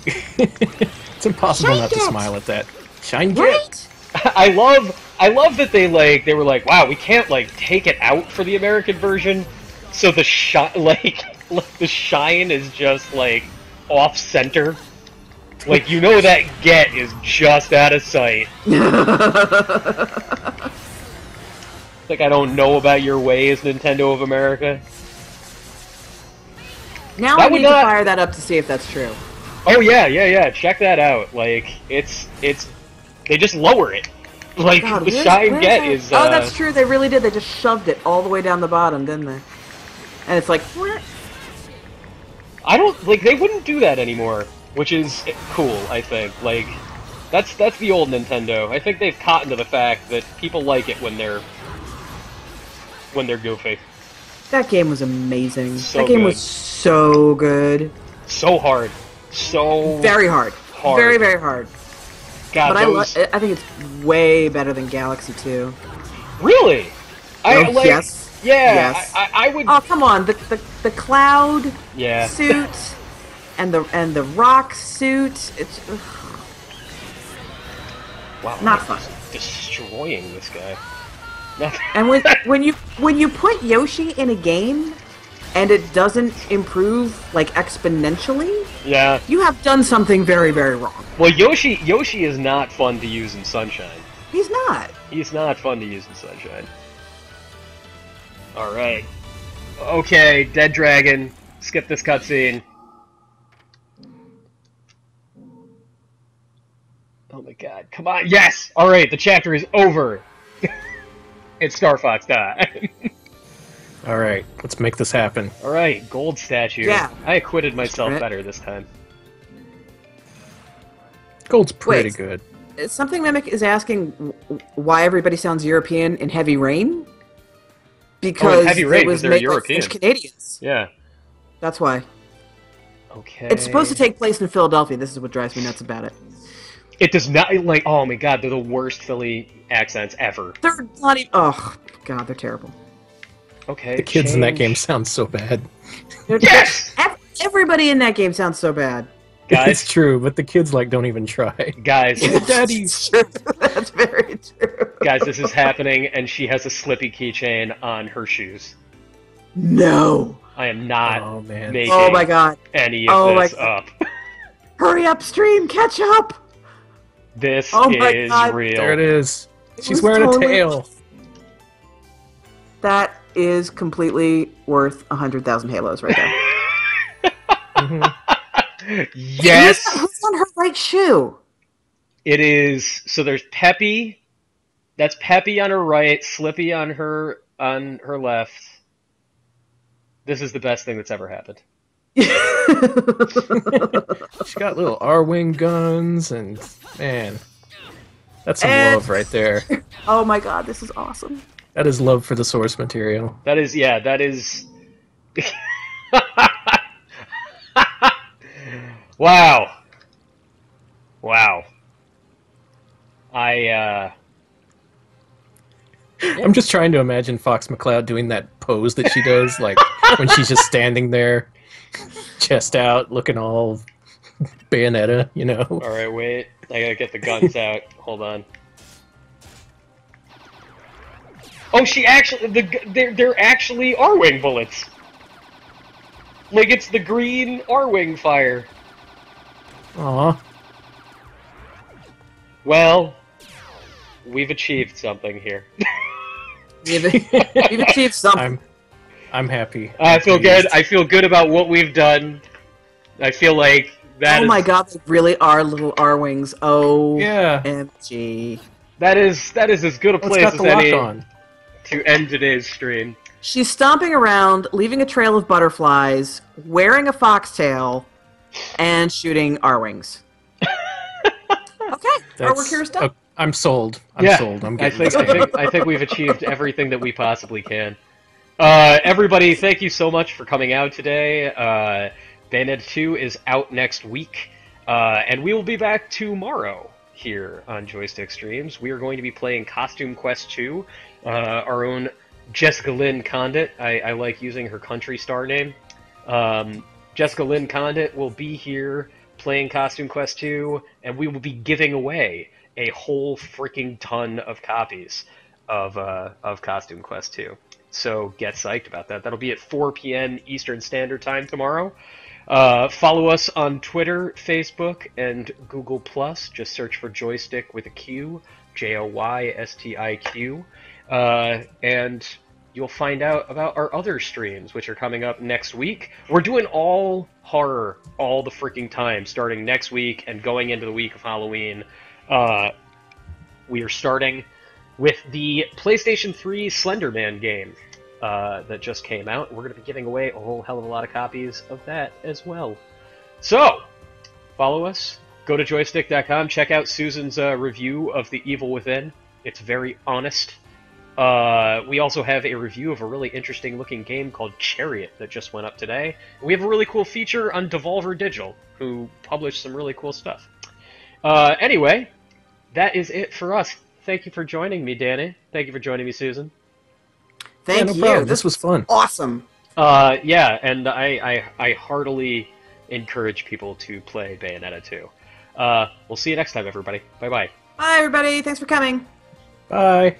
Speaker 3: It's impossible
Speaker 2: Shine
Speaker 3: not to
Speaker 2: Get!
Speaker 3: smile at that. Shine Get!
Speaker 2: Right?
Speaker 1: I love that they were like, wow, we can't take it out for the American version, so the the shine is just off center. Like, you know that get is just out of sight. Like, I don't know about your ways, Nintendo of America.
Speaker 2: Now
Speaker 1: That
Speaker 2: I
Speaker 1: would
Speaker 2: need to
Speaker 1: not-
Speaker 2: fire that up to see if that's true.
Speaker 1: Oh yeah, check that out. Like, it's they just lower it. Like,
Speaker 2: God,
Speaker 1: the
Speaker 2: where's
Speaker 1: shine get
Speaker 2: that?
Speaker 1: is
Speaker 2: Oh, that's true, they really did. They just shoved it all the way down the bottom, didn't they? And it's like...
Speaker 1: I don't they wouldn't do that anymore, which is cool, I think. Like, that's the old Nintendo. I think they've caught into the fact that people like it when they're goofy.
Speaker 2: That game was amazing.
Speaker 1: So
Speaker 2: that game
Speaker 1: good.
Speaker 2: was so good.
Speaker 1: So hard. So
Speaker 2: Very hard.
Speaker 1: hard.
Speaker 2: Very, very hard.
Speaker 1: God,
Speaker 2: But
Speaker 1: those...
Speaker 2: I think it's way better than Galaxy 2.
Speaker 1: Really?
Speaker 2: Yes.
Speaker 1: Yeah,
Speaker 2: Yes.
Speaker 1: I would...
Speaker 2: Oh, come on. The cloud
Speaker 1: Yeah.
Speaker 2: suit and the rock suit. It's
Speaker 1: Wow,
Speaker 2: not
Speaker 1: I'm
Speaker 2: fun.
Speaker 1: just destroying this guy.
Speaker 2: And when you put Yoshi in a game and it doesn't improve exponentially,
Speaker 1: Yeah.
Speaker 2: you have done something very, very wrong.
Speaker 1: Well, Yoshi is not fun to use in Sunshine.
Speaker 2: He's not.
Speaker 1: He's not fun to use in Sunshine. Alright. Okay, Dead Dragon. Skip this cutscene. Oh my god, come on, yes! Alright, the chapter is over! It's Star Fox time.
Speaker 3: Alright, let's make this happen.
Speaker 1: Alright, gold statue.
Speaker 2: Yeah.
Speaker 1: I acquitted myself
Speaker 2: Right.
Speaker 1: better this time.
Speaker 3: Gold's pretty
Speaker 2: Wait.
Speaker 3: good.
Speaker 2: Something Mimic is asking why everybody sounds European in Heavy Rain. Because
Speaker 1: Heavy Rain,
Speaker 2: it was
Speaker 1: 'cause they're
Speaker 2: made
Speaker 1: European.
Speaker 2: by French Canadians.
Speaker 1: Yeah.
Speaker 2: That's why.
Speaker 1: Okay.
Speaker 2: It's supposed to take place in Philadelphia. This is what drives me nuts about it.
Speaker 1: It does not, oh my god, they're the worst Philly accents ever.
Speaker 2: They're not even... Oh, God, they're terrible.
Speaker 1: Okay,
Speaker 3: The kids in that
Speaker 1: change.
Speaker 3: game sound so bad.
Speaker 1: Yes!
Speaker 2: Everybody in that game sounds so bad.
Speaker 3: It's
Speaker 1: Guys,
Speaker 3: true, but the kids don't even try.
Speaker 1: guys,
Speaker 3: Daddies!
Speaker 2: That's very true.
Speaker 1: guys, this is happening, and she has a Slippy keychain on her shoes.
Speaker 2: No.
Speaker 1: I am not
Speaker 3: Oh, man.
Speaker 1: making
Speaker 2: Oh, my God.
Speaker 1: any
Speaker 2: Oh,
Speaker 1: of
Speaker 2: my
Speaker 1: this
Speaker 2: God.
Speaker 1: up.
Speaker 2: Hurry up, stream. Catch up.
Speaker 1: This
Speaker 2: Oh my
Speaker 1: is
Speaker 2: God.
Speaker 1: real.
Speaker 3: There it is. She's
Speaker 2: was
Speaker 3: wearing
Speaker 2: totally-
Speaker 3: a tail.
Speaker 2: That is completely worth 100,000 halos right there.
Speaker 3: Mhm.
Speaker 1: Yes!
Speaker 2: Who's on her right shoe?
Speaker 1: It is. So there's Peppy. That's Peppy on her right, Slippy on her left. This is the best thing that's ever happened.
Speaker 3: She's got little R-wing guns, and man, that's some
Speaker 2: And-
Speaker 3: love right there.
Speaker 2: Oh my God, this is awesome.
Speaker 3: That is love for the source material.
Speaker 1: That is, yeah, that is. Wow. Wow.
Speaker 3: I'm just trying to imagine Fox McCloud doing that pose that she does, like when she's just standing there, chest out, looking all Bayonetta, you know?
Speaker 1: Alright, wait. I gotta get the guns out. Hold on. Oh, she actually... They're actually R-Wing bullets! Like, it's the green R-Wing fire.
Speaker 3: Aw.
Speaker 1: Well, we've achieved something here.
Speaker 2: We've achieved something.
Speaker 3: I'm happy.
Speaker 1: I feel good. I feel good about what we've done. I feel like that
Speaker 2: Oh my god, they really are little R-Wings.
Speaker 3: Yeah.
Speaker 2: OMG.
Speaker 1: That is as good a
Speaker 3: It's
Speaker 1: place
Speaker 3: got
Speaker 1: as
Speaker 3: the lock
Speaker 1: any
Speaker 3: on.
Speaker 1: to end today's stream.
Speaker 2: She's stomping around, leaving a trail of butterflies, wearing a foxtail, and shooting R-Wings. Okay, our work here is done.
Speaker 3: I'm sold. I'm
Speaker 1: Yeah,
Speaker 3: sold. I'm
Speaker 1: I
Speaker 3: getting
Speaker 1: think we've achieved everything that we possibly can. Everybody, thank you so much for coming out today. Bayonetta 2 is out next week, and we will be back tomorrow here on Joystiq Streams. We are going to be playing Costume Quest 2, our own Jessica Lynn Condit. I like using her country star name. Jessica Lynn Condit will be here playing Costume Quest 2, and we will be giving away a whole freaking ton of copies of Costume Quest 2. So get psyched about that. That'll be at 4 p.m. Eastern Standard Time tomorrow. Follow us on Twitter, Facebook, and Google+. Just search for Joystiq with a Q, Joystiq. And you'll find out about our other streams, which are coming up next week. We're doing all horror all the freaking time, starting next week and going into the week of Halloween. We are starting with the PlayStation 3 Slender Man game that just came out. We're going to be giving away a whole hell of a lot of copies of that as well. So, follow us. Go to joystiq.com. Check out Susan's review of The Evil Within. It's very honest. We also have a review of a really interesting looking game called Chariot that just went up today. We have a really cool feature on Devolver Digital, who published some really cool stuff. Anyway, that is it for us. Thank you for joining me, Danny. Thank you for joining me, Susan.
Speaker 2: Thank you.
Speaker 3: Problem. This was fun.
Speaker 2: Awesome.
Speaker 1: Yeah, and I heartily encourage people to play Bayonetta 2. We'll see you next time, everybody. Bye-bye.
Speaker 2: Bye, everybody. Thanks for coming.
Speaker 3: Bye.